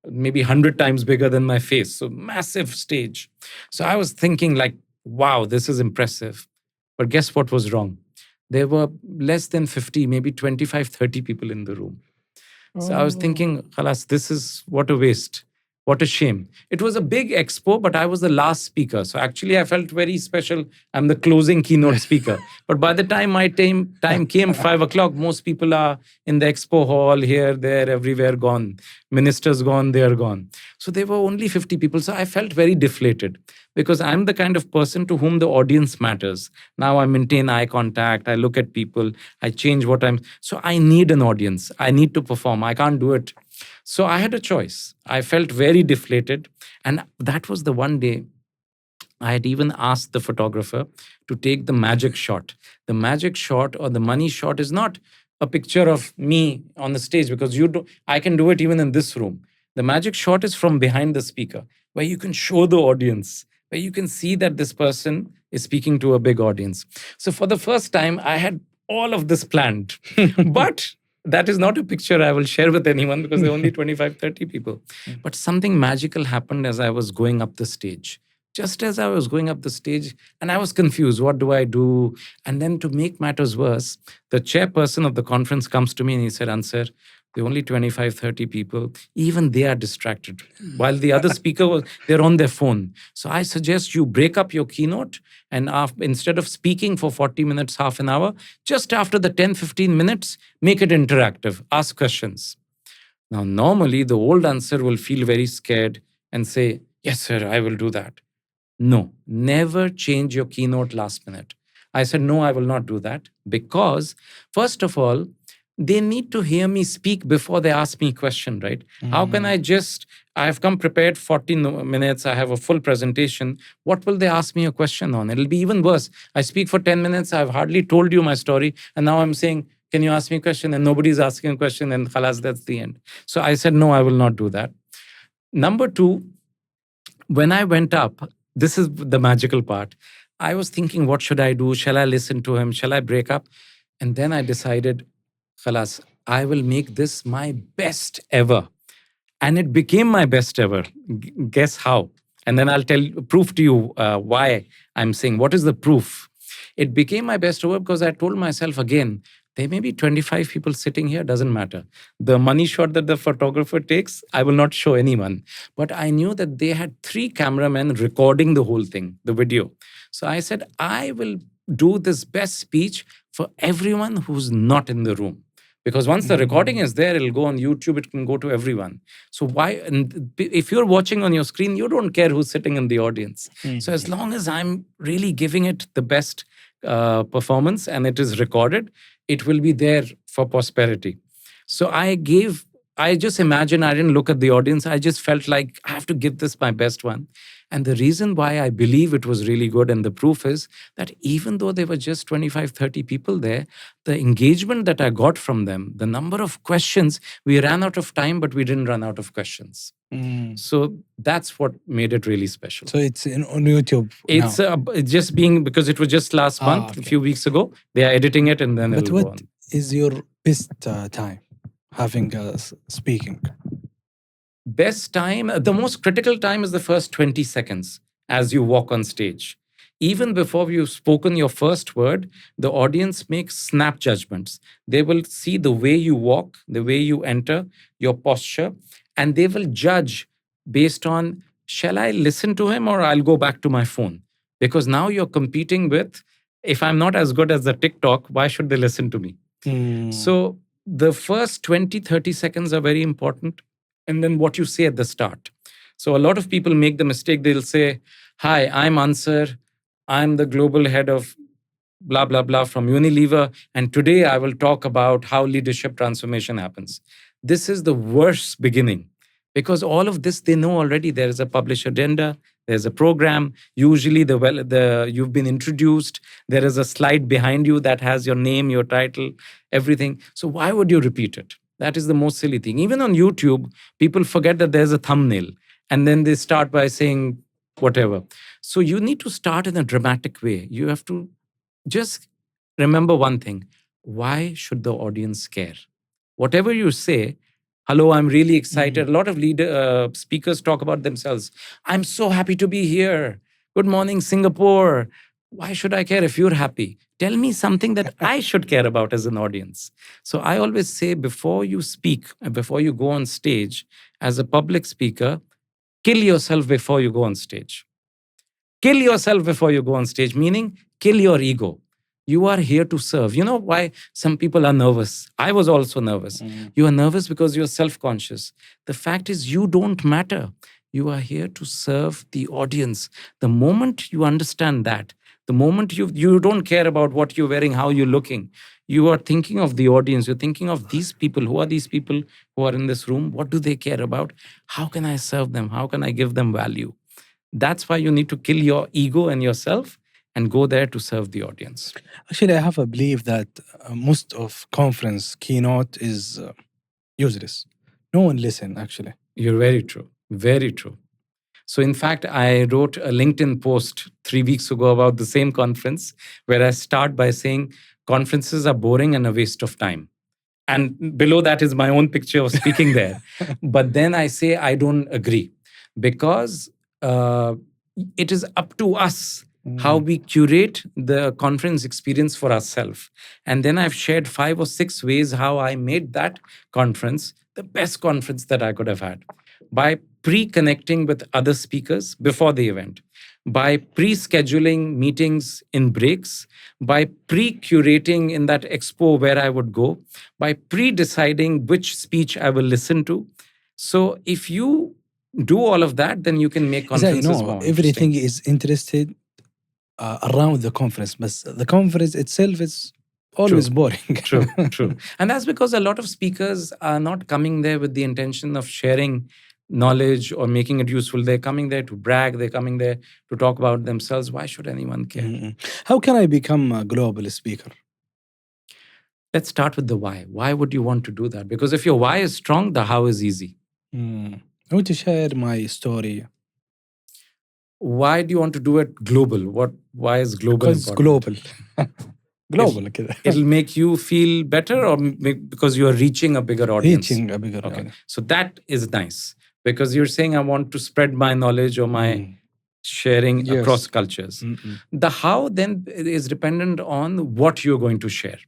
maybe 100 times bigger than my face. So massive stage. So I was thinking like, wow, this is impressive. But guess what was wrong? There were less than 50, maybe 25, 30 people in the room. So I was thinking, khalas, this is what a waste. What a shame. It was a big expo, but I was the last speaker. So actually, I felt very special. I'm the closing keynote speaker. But by the time my time came, 5 o'clock, most people are in the expo hall, here, there, everywhere, gone. Ministers gone, they're gone. So there were only 50 people. So I felt very deflated, because I'm the kind of person to whom the audience matters. Now I maintain eye contact. I look at people. I change what I'm... So I need an audience. I need to perform. I can't do it. So I had a choice. I felt very deflated. And that was the one day I had even asked the photographer to take the magic shot. The magic shot or the money shot is not a picture of me on the stage, because I can do it even in this room. The magic shot is from behind the speaker, where you can show the audience, where you can see that this person is speaking to a big audience. So for the first time, I had all of this planned. But that is not a picture I will share with anyone, because there are only 25, 30 people. But something magical happened as I was going up the stage. Just as I was going up the stage, and I was confused, what do I do? And then to make matters worse, the chairperson of the conference comes to me and he said, Anser, there are only 25, 30 people. Even they are distracted. While the other speaker, they're on their phone. So I suggest you break up your keynote, and instead of speaking for 40 minutes, half an hour, just after the 10, 15 minutes, make it interactive. Ask questions. Now, normally, the old Anser will feel very scared and say, yes, sir, I will do that. No, never change your keynote last minute. I said, no, I will not do that, because, first of all, they need to hear me speak before they ask me a question, right? How can I have come prepared 40 minutes, I have a full presentation. What will they ask me a question on? It'll be even worse. I speak for 10 minutes, I've hardly told you my story, and now I'm saying, can you ask me a question? And nobody's asking a question, and khalas, that's the end. So I said, no, I will not do that. Number two, when I went up, this is the magical part. I was thinking, what should I do? Shall I listen to him? Shall I break up? And then I decided, khalas, I will make this my best ever. And it became my best ever. Guess how? And then I'll proof to you why I'm saying, what is the proof? It became my best ever because I told myself again, there may be 25 people sitting here, doesn't matter. The money shot that the photographer takes, I will not show anyone. But I knew that they had 3 cameramen recording the whole thing, the video. So I said, I will do this best speech for everyone who's not in the room. Because once the recording is there, it'll go on YouTube, it can go to everyone. So if you're watching on your screen, you don't care who's sitting in the audience. So as long as I'm really giving it the best performance and it is recorded, it will be there for prosperity. So I just imagine, I didn't look at the audience. I just felt like I have to give this my best one. And the reason why I believe it was really good, and the proof is that even though there were just 25, 30 people there, the engagement that I got from them, the number of questions, we ran out of time, but we didn't run out of questions. So that's what made it really special. So it's on YouTube now. It's just because it was just last month, a few weeks ago. They are editing it and then it'll go on. But what is your best time having speaking? Best time, the most critical time is the first 20 seconds as you walk on stage. even before you've spoken your first word, the audience makes snap judgments. They will see the way you walk, the way you enter, your posture, and they will judge based on, shall I listen to him or I'll go back to my phone? Because now you're competing with, if I'm not as good as the TikTok, why should they listen to me? So the first 20, 30 seconds are very important. And then what you say at the start. So a lot of people make the mistake, they'll say, hi, I'm Anser. I'm the global head of blah, blah, blah from Unilever. And today I will talk about how leadership transformation happens. This is the worst beginning because all of this they know already. There is a published agenda, there's a program. Usually you've been introduced. There is a slide behind you that has your name, your title, everything. So why would you repeat it? That is the most silly thing. Even on YouTube, people forget that there's a thumbnail and then they start by saying whatever. So you need to start in a dramatic way. You have to just remember one thing. Why should the audience care? Whatever you say, hello, I'm really excited. A lot of speakers talk about themselves. I'm so happy to be here. Good morning, Singapore. Why should I care if you're happy? Tell me something that I should care about as an audience. So I always say before you speak, before you go on stage, as a public speaker, kill yourself before you go on stage. Kill yourself before you go on stage, meaning kill your ego. You are here to serve. You know why some people are nervous? I was also nervous. You are nervous because you're self-conscious. The fact is, you don't matter. You are here to serve the audience. The moment you understand that, the moment you don't care about what you're wearing, how you're looking, you are thinking of the audience. You're thinking of these people. Who are these people who are in this room? What do they care about? How can I serve them? How can I give them value? That's why you need to kill your ego and yourself and go there to serve the audience. Actually, I have a belief that most of conference keynote is useless. No one listen, actually. You're very true. Very true. So in fact, I wrote a LinkedIn post 3 weeks ago about the same conference where I start by saying conferences are boring and a waste of time. And below that is my own picture of speaking there. But then I say I don't agree because it is up to us how we curate the conference experience for ourselves. And then I've shared 5 or 6 ways how I made that conference the best conference that I could have had. By pre-connecting with other speakers before the event, by pre-scheduling meetings in breaks, by pre-curating in that expo where I would go, by pre-deciding which speech I will listen to. So if you do all of that, then you can make conferences more everything interesting. is interested around the conference, but the conference itself is always boring. True. And that's because a lot of speakers are not coming there with the intention of sharing knowledge or making it useful. They're coming there to brag. They're coming there to talk about themselves. Why should anyone care? How can I become a global speaker? Let's start with the why. Why would you want to do that? Because if your why is strong, the how is easy. I want to share my story. Why do you want to do it global? Why is global Because important? global. كده. It'll make you feel better or because you are reaching a bigger audience? Reaching a bigger audience. So that is nice because you're saying I want to spread my knowledge or my sharing across cultures. The how then is dependent on what you're going to share.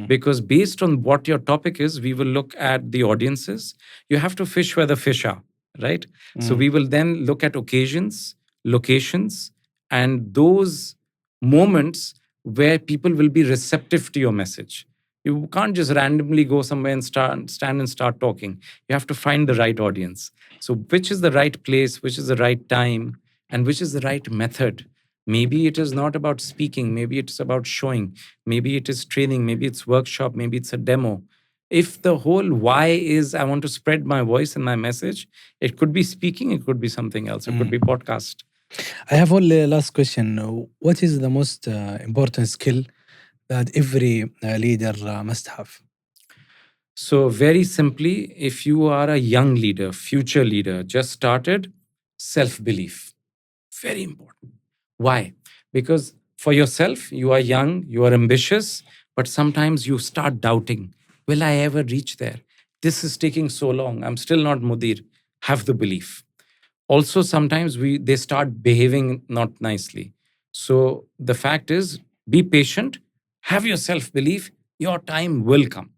Because based on what your topic is, we will look at the audiences. You have to fish where the fish are, right? So we will then look at occasions, locations, and those moments where people will be receptive to your message. You can't just randomly go somewhere and stand and start talking. You have to find the right audience. So which is the right place, which is the right time, and which is the right method. Maybe it is not about speaking. Maybe it's about showing. Maybe it is training. Maybe it's workshop. Maybe it's a demo. If the whole why is I want to spread my voice and my message, it could be speaking. It could be something else. It could be podcast. I have only last question. What is the most important skill that every leader must have? So very simply, if you are a young leader, future leader, just started, self-belief. Very important. Why? Because for yourself, you are young, you are ambitious, but sometimes you start doubting, will I ever reach there? This is taking so long. I'm still not Mudir. Have the belief. Also, sometimes they start behaving not nicely. So the fact is, be patient, have your self belief, your time will come.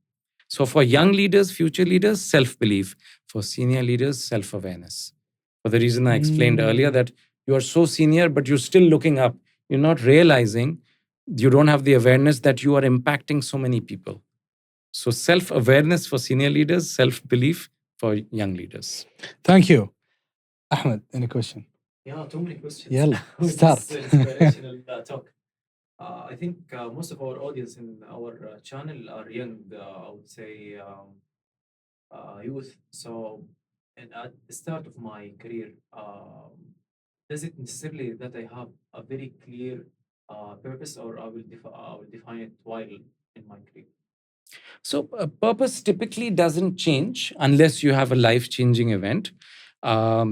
So for young leaders, future leaders, self belief. For senior leaders, self awareness. For the reason I explained earlier, that you are so senior, but you're still looking up. You're not realizing, you don't have the awareness that you are impacting so many people. So self awareness for senior leaders, self belief for young leaders. Thank you. Ahmed, any question? Yeah, too many questions. Yalla, With start. this inspirational talk. I think most of our audience in our channel are young, I would say youth. So, and at the start of my career, does it necessarily that I have a very clear purpose, or I will define it while in my career? So purpose typically doesn't change unless you have a life-changing event. Um,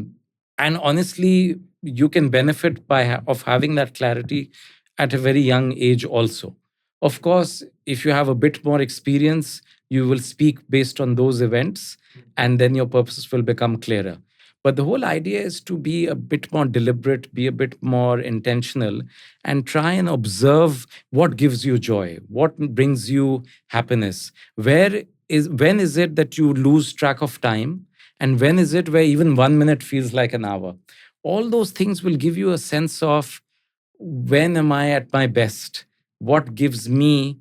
and honestly, you can benefit of having that clarity at a very young age also. Of course, if you have a bit more experience, you will speak based on those events, and then your purpose will become clearer. But the whole idea is to be a bit more deliberate, be a bit more intentional, and try and observe what gives you joy, what brings you happiness. When is it that you lose track of time, and when is it where even 1 minute feels like an hour? All those things will give you a sense of, when am I at my best? What gives me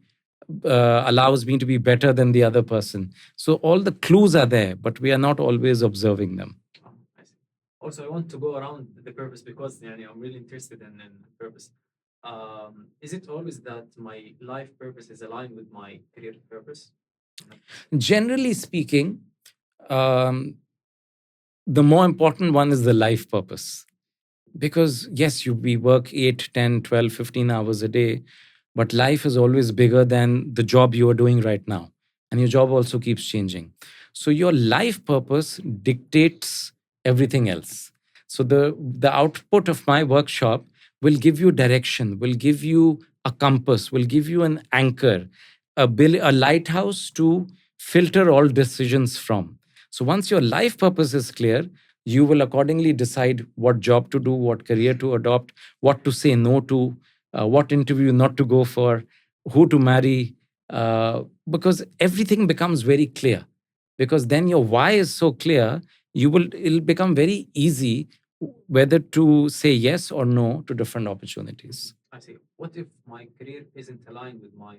allows me to be better than the other person. So all the clues are there, but we are not always observing them. I see. Also, I want to go around the purpose because I'm really interested in purpose. Is it always that my life purpose is aligned with my career purpose? Generally speaking, um, the more important one is the life purpose. Because yes, we work 8, 10, 12, 15 hours a day, but life is always bigger than the job you are doing right now. And your job also keeps changing. So your life purpose dictates everything else. So the output of my workshop will give you direction, will give you a compass, will give you an anchor, a lighthouse to filter all decisions from. So once your life purpose is clear, you will accordingly decide what job to do, what career to adopt, what to say no to, what interview not to go for, who to marry, because everything becomes very clear. Because then your why is so clear, it'll become very easy whether to say yes or no to different opportunities. I see. What if my career isn't aligned with my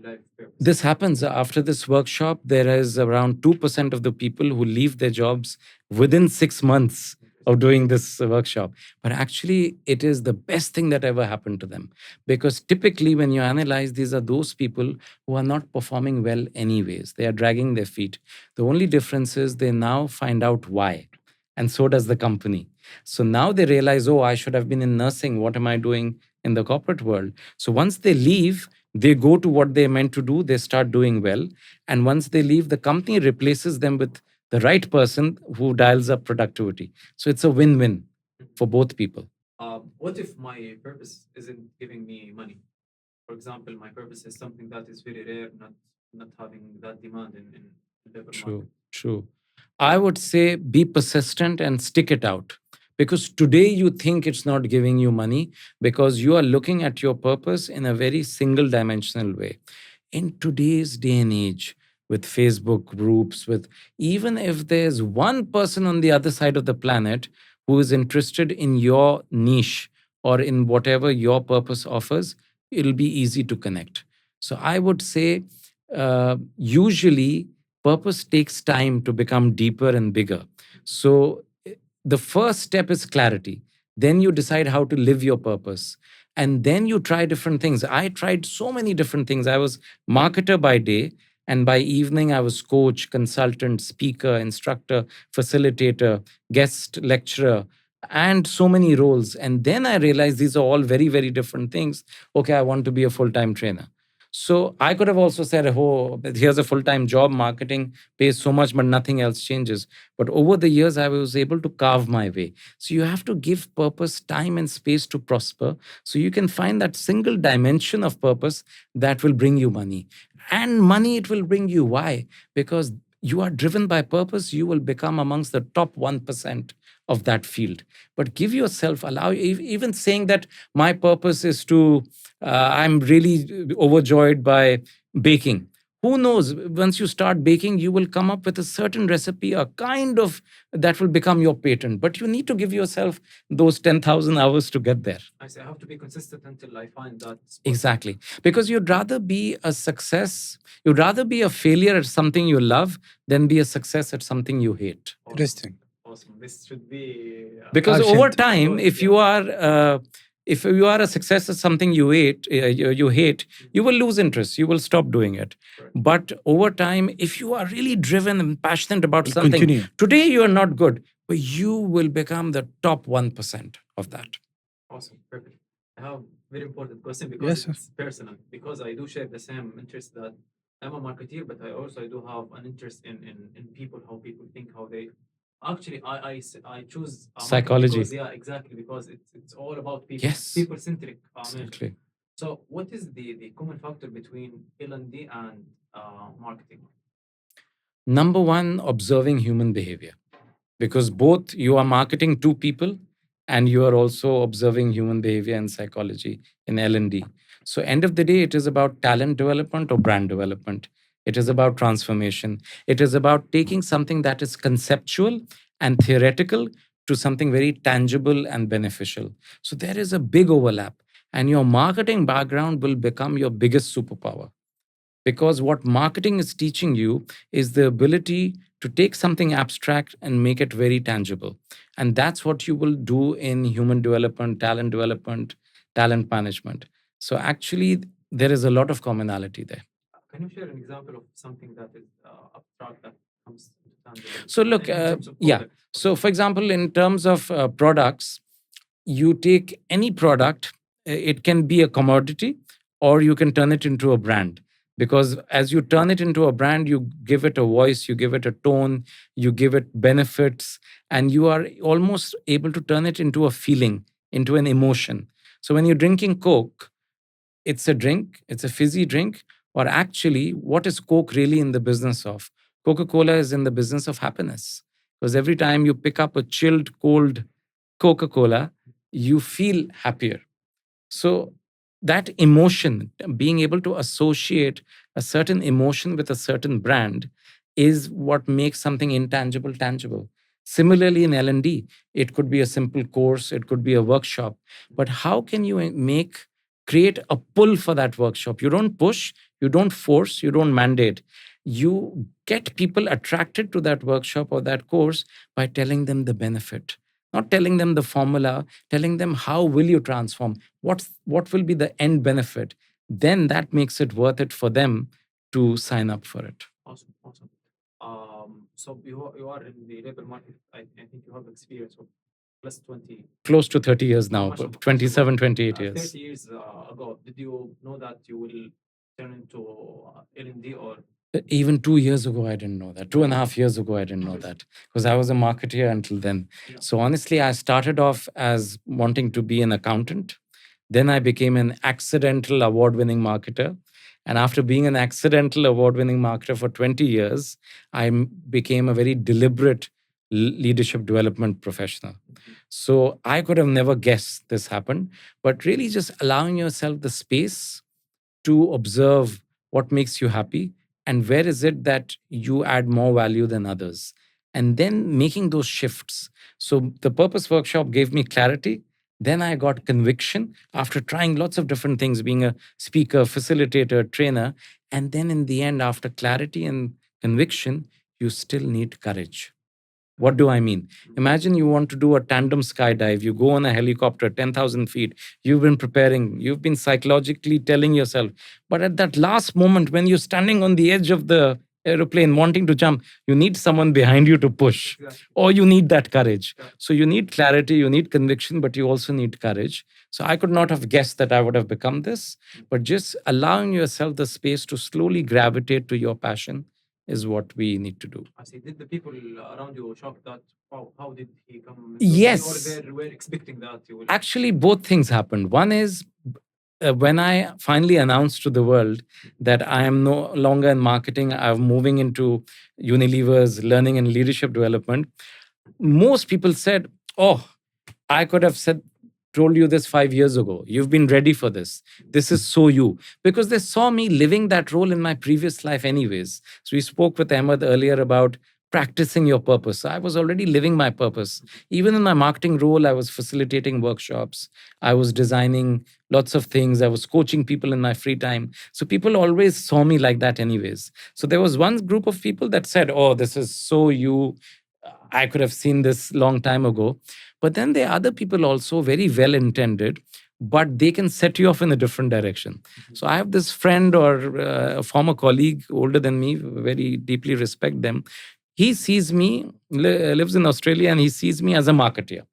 life purpose? This happens after this workshop. There is around 2% of the people who leave their jobs within 6 months of doing this workshop. But actually, it is the best thing that ever happened to them. Because typically, when you analyze, these are those people who are not performing well, anyways. They are dragging their feet. The only difference is they now find out why. And so does the company. So now they realize, oh, I should have been in nursing. What am I doing in the corporate world? So once they leave, they go to what they're meant to do, they start doing well. And once they leave, the company replaces them with the right person who dials up productivity. So it's a win win for both people. What if my purpose isn't giving me money? For example, my purpose is something that is very rare, not having that demand in the labor market. True. I would say be persistent and stick it out. Because today you think it's not giving you money because you are looking at your purpose in a very single dimensional way. In today's day and age, with Facebook groups, with even if there's one person on the other side of the planet who is interested in your niche or in whatever your purpose offers, it'll be easy to connect. So I would say, usually, purpose takes time to become deeper and bigger. So the first step is clarity. Then you decide how to live your purpose. And then you try different things. I tried so many different things. I was marketer by day, and by evening, I was coach, consultant, speaker, instructor, facilitator, guest lecturer, and so many roles. And then I realized these are all very, very different things. Okay, I want to be a full time trainer. So I could have also said, oh, here's a full time job, marketing pays so much, but nothing else changes. But over the years, I was able to carve my way. So you have to give purpose time and space to prosper. So you can find that single dimension of purpose that will bring you money. And money, it will bring you. Why? Because you are driven by purpose, you will become amongst the top 1% of that field. But give yourself, even saying that my purpose is to, I'm really overjoyed by baking. Who knows? Once you start baking, you will come up with a certain recipe, a kind of that will become your patent. But you need to give yourself those 10,000 hours to get there. I say I have to be consistent until I find that spot. Exactly. Because you'd rather be a success, you'd rather be a failure at something you love than be a success at something you hate. Interesting. Awesome. This should be Because Option. over time, if you are a success at something you hate, you will lose interest. You will stop doing it. Correct. But over time, if you are really driven and passionate about You'll something, continue. today you are not good, but you will become the top 1% of that. Awesome. Perfect. I have a very important question because Yes, sir. it's personal. Because I do share the same interest that I'm a marketeer, but I also do have an interest in people, how people think, how they. Actually, I choose marketing Psychology. Because, yeah, exactly, because it's all about people. Yes. People centric. Exactly. So, what is the common factor between L&D and marketing? Number one, observing human behavior. Because both you are marketing to people and you are also observing human behavior and psychology in L&D. So end of the day, it is about talent development or brand development. It is about transformation. It is about taking something that is conceptual and theoretical to something very tangible and beneficial. So there is a big overlap, and your marketing background will become your biggest superpower. Because what marketing is teaching you is the ability to take something abstract and make it very tangible. And that's what you will do in human development, talent management. So actually, there is a lot of commonality there. Can you share an example of something that is abstract that comes tangible? So look, in terms of yeah. product? So for example, in terms of products, you take any product, it can be a commodity or you can turn it into a brand. Because as you turn it into a brand, you give it a voice, you give it a tone, you give it benefits, and you are almost able to turn it into a feeling, into an emotion. So when you're drinking Coke, it's a drink, it's a fizzy drink, or actually, what is Coke really in the business of? Coca Cola is in the business of happiness. Because every time you pick up a chilled, cold Coca Cola, you feel happier. So, that emotion, being able to associate a certain emotion with a certain brand, is what makes something intangible tangible. Similarly, in L&D, it could be a simple course, it could be a workshop. But how can you create a pull for that workshop? You don't push, you don't force, you don't mandate. You get people attracted to that workshop or that course by telling them the benefit, not telling them the formula, telling them how will you transform, what will be the end benefit. Then that makes it worth it for them to sign up for it. Awesome. So you are in the labor market. I think you have experience of plus 20. Close to 30 years now, mashallah, 27, mashallah. 28 years. 30 years ago, did you know that you will turn into L&D or? Even 2 years ago, I didn't know that. 2.5 years ago, I didn't know that because I was a marketeer until then. Yeah. So honestly, I started off as wanting to be an accountant. Then I became an accidental award-winning marketer. And after being an accidental award-winning marketer for 20 years, became a very deliberate leadership development professional. So I could have never guessed this happened, but really just allowing yourself the space to observe what makes you happy and where is it that you add more value than others, and then making those shifts. So the purpose workshop gave me clarity. Then I got conviction after trying lots of different things, being a speaker, facilitator, trainer. And then in the end, after clarity and conviction, you still need courage. What do I mean? Imagine you want to do a tandem skydive. You go on a helicopter, 10,000 feet. You've been preparing. You've been psychologically telling yourself. But at that last moment, when you're standing on the edge of the aeroplane wanting to jump, you need someone behind you to push. Exactly. Or you need that courage. Yeah. So you need clarity, you need conviction, but you also need courage. So I could not have guessed that I would have become this. But just allowing yourself the space to slowly gravitate to your passion is what we need to do. I see. Did the people around you shock that? How did he come? Yes. Or they were expecting that you will. Actually, both things happened. One is when I finally announced to the world that I am no longer in marketing, I'm moving into Unilever's learning and leadership development, most people said, "Oh, I could have told you this 5 years ago. You've been ready for this. This is so you." Because they saw me living that role in my previous life, anyways. So we spoke with Ahmed earlier about practicing your purpose. I was already living my purpose. Even in my marketing role, I was facilitating workshops, I was designing lots of things, I was coaching people in my free time. So people always saw me like that, anyways. So there was one group of people that said, "Oh, this is so you. I could have seen this long time ago." But then there are other people also very well intended, but they can set you off in a different direction. So I have this friend or a former colleague older than me, very deeply respect them. He sees me, lives in Australia, and he sees me as a marketer.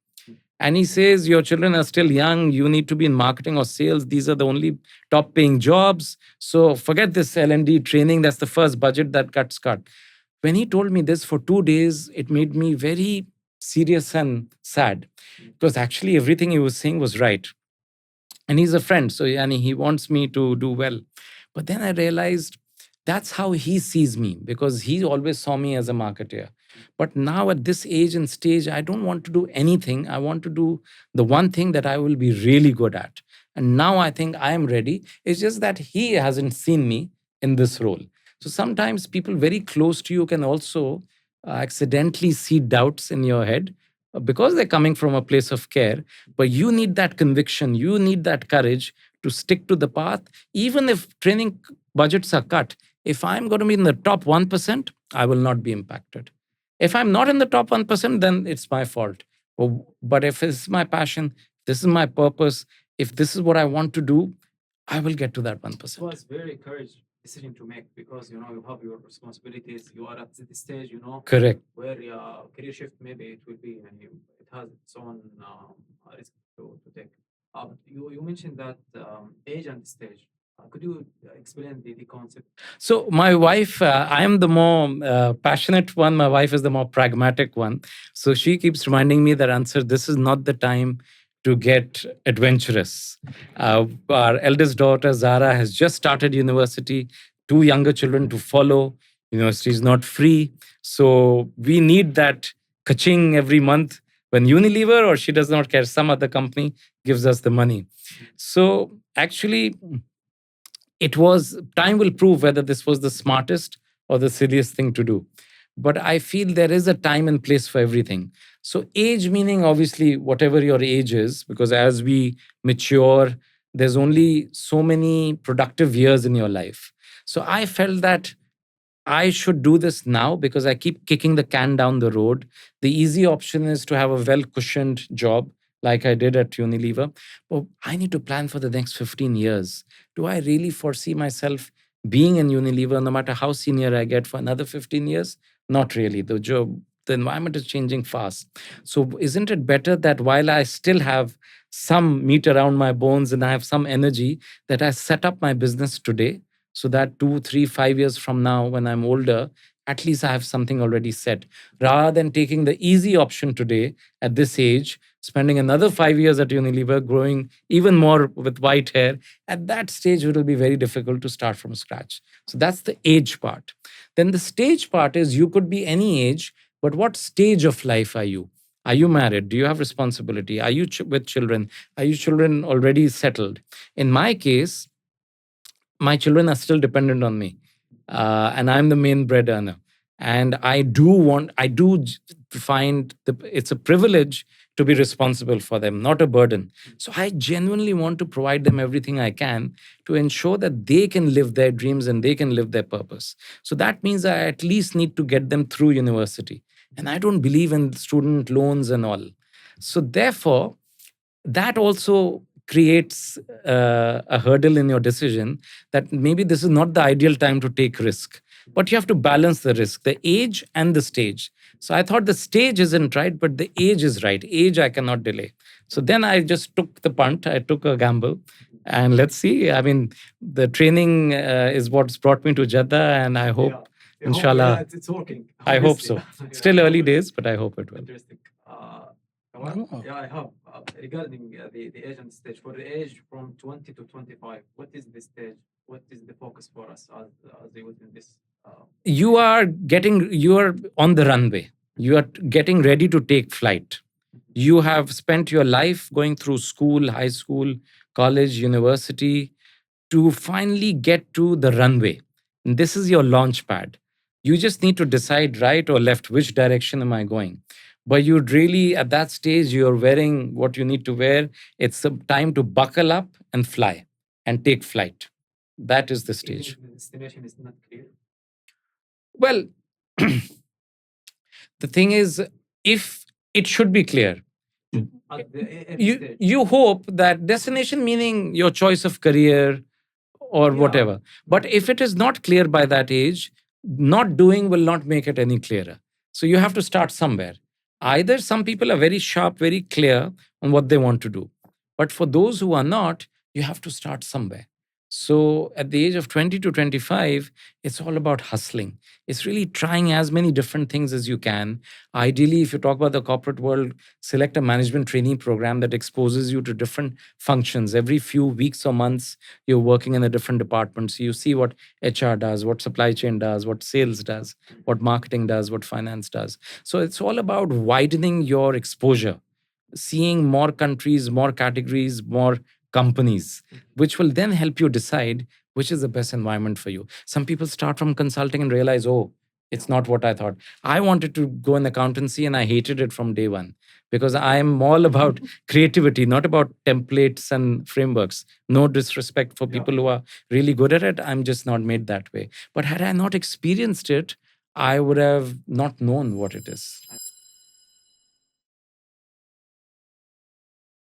And he says, "Your children are still young. You need to be in marketing or sales. These are the only top paying jobs. So forget this L&D training. That's the first budget that gets cut." When he told me this for 2 days, it made me very serious and sad, because actually everything he was saying was right. And he's a friend, so and he wants me to do well. But then I realized that's how he sees me, because he always saw me as a marketer. But now at this age and stage, I don't want to do anything. I want to do the one thing that I will be really good at. And now I think I am ready. It's just that he hasn't seen me in this role. So sometimes people very close to you can also accidentally see doubts in your head, because they're coming from a place of care. But you need that conviction, you need that courage to stick to the path, even if training budgets are cut. If I'm going to be in the top 1%, I will not be impacted. If I'm not in the top 1%, then it's my fault. But if it's my passion, this is my purpose, if this is what I want to do, I will get to that 1%. It was very courage decision to make, because you have your responsibilities. You are at this stage, Correct. where your career shift maybe it will be, and it has its own risk to take. You mentioned that age and stage. Could you explain the concept? So my wife, I am the more passionate one. My wife is the more pragmatic one. So she keeps reminding me that, "Answer, this is not the time to get adventurous." Our eldest daughter, Zara, has just started university, two younger children to follow. University is not free. So we need that kaching every month when Unilever, or she does not care, some other company gives us the money. So actually, it was time will prove whether this was the smartest or the silliest thing to do. But I feel there is a time and place for everything. So age, meaning obviously whatever your age is, because as we mature, there's only so many productive years in your life. So I felt that I should do this now, because I keep kicking the can down the road. The easy option is to have a well cushioned job like I did at Unilever. But I need to plan for the next 15 years. Do I really foresee myself being in Unilever, no matter how senior I get, for another 15 years? Not really. The environment is changing fast. So isn't it better that while I still have some meat around my bones and I have some energy, that I set up my business today, so that 2, 3, 5 years from now, when I'm older, at least I have something already set, rather than taking the easy option today at this age, spending another 5 years at Unilever, growing even more with white hair. At that stage, it will be very difficult to start from scratch. So that's the age part. Then the stage part is, you could be any age, but what stage of life are you? Are you married? Do you have responsibility? Are you with children? Are your children already settled? In my case, my children are still dependent on me, and I'm the main bread earner. And I do find it's a privilege to be responsible for them, not a burden. So I genuinely want to provide them everything I can to ensure that they can live their dreams and they can live their purpose. So that means I at least need to get them through university. And I don't believe in student loans and all. So therefore, that also creates a hurdle in your decision, that maybe this is not the ideal time to take risk. But you have to balance the risk, the age and the stage. So I thought the stage isn't right, but the age is right. Age I cannot delay. So then I just took the punt. I took a gamble. And let's see. I mean, the training is what's brought me to Jeddah. And I hope, inshallah, it's working. I hope so. Yeah, Still early hopefully. days, but I hope it will. Interesting. Well, Oh. yeah, I have. Regarding the age and stage, for the age from 20 to 25, what is the stage? What is the focus for us as the youth in this? You are on the runway. You are getting ready to take flight. You have spent your life going through school, high school, college, university to finally get to the runway. And this is your launch pad. You just need to decide right or left, which direction am I going? But you'd really, at that stage, you're wearing what you need to wear. It's a time to buckle up and fly and take flight. That is the Even stage. if the destination is not clear. Well, the thing is, if it should be clear, At every you stage. you hope that destination meaning your choice of career or Yeah. whatever. But if it is not clear by that age, not doing will not make it any clearer. So you have to start somewhere. Either some people are very sharp, very clear on what they want to do. But for those who are not, you have to start somewhere. So at the age of 20 to 25, it's all about hustling. It's really trying as many different things as you can. Ideally, if you talk about the corporate world, select a management training program that exposes you to different functions. Every few weeks or months, you're working in a different department. So you see what HR does, what supply chain does, what sales does, what marketing does, what finance does. So it's all about widening your exposure, seeing more countries, more categories, more companies, which will then help you decide which is the best environment for you. Some people start from consulting and realize, oh, it's not what I thought. I wanted to go in accountancy and I hated it from day one because I'm all about creativity, not about templates and frameworks. No disrespect for Yeah. people who are really good at it. I'm just not made that way. But had I not experienced it, I would have not known what it is.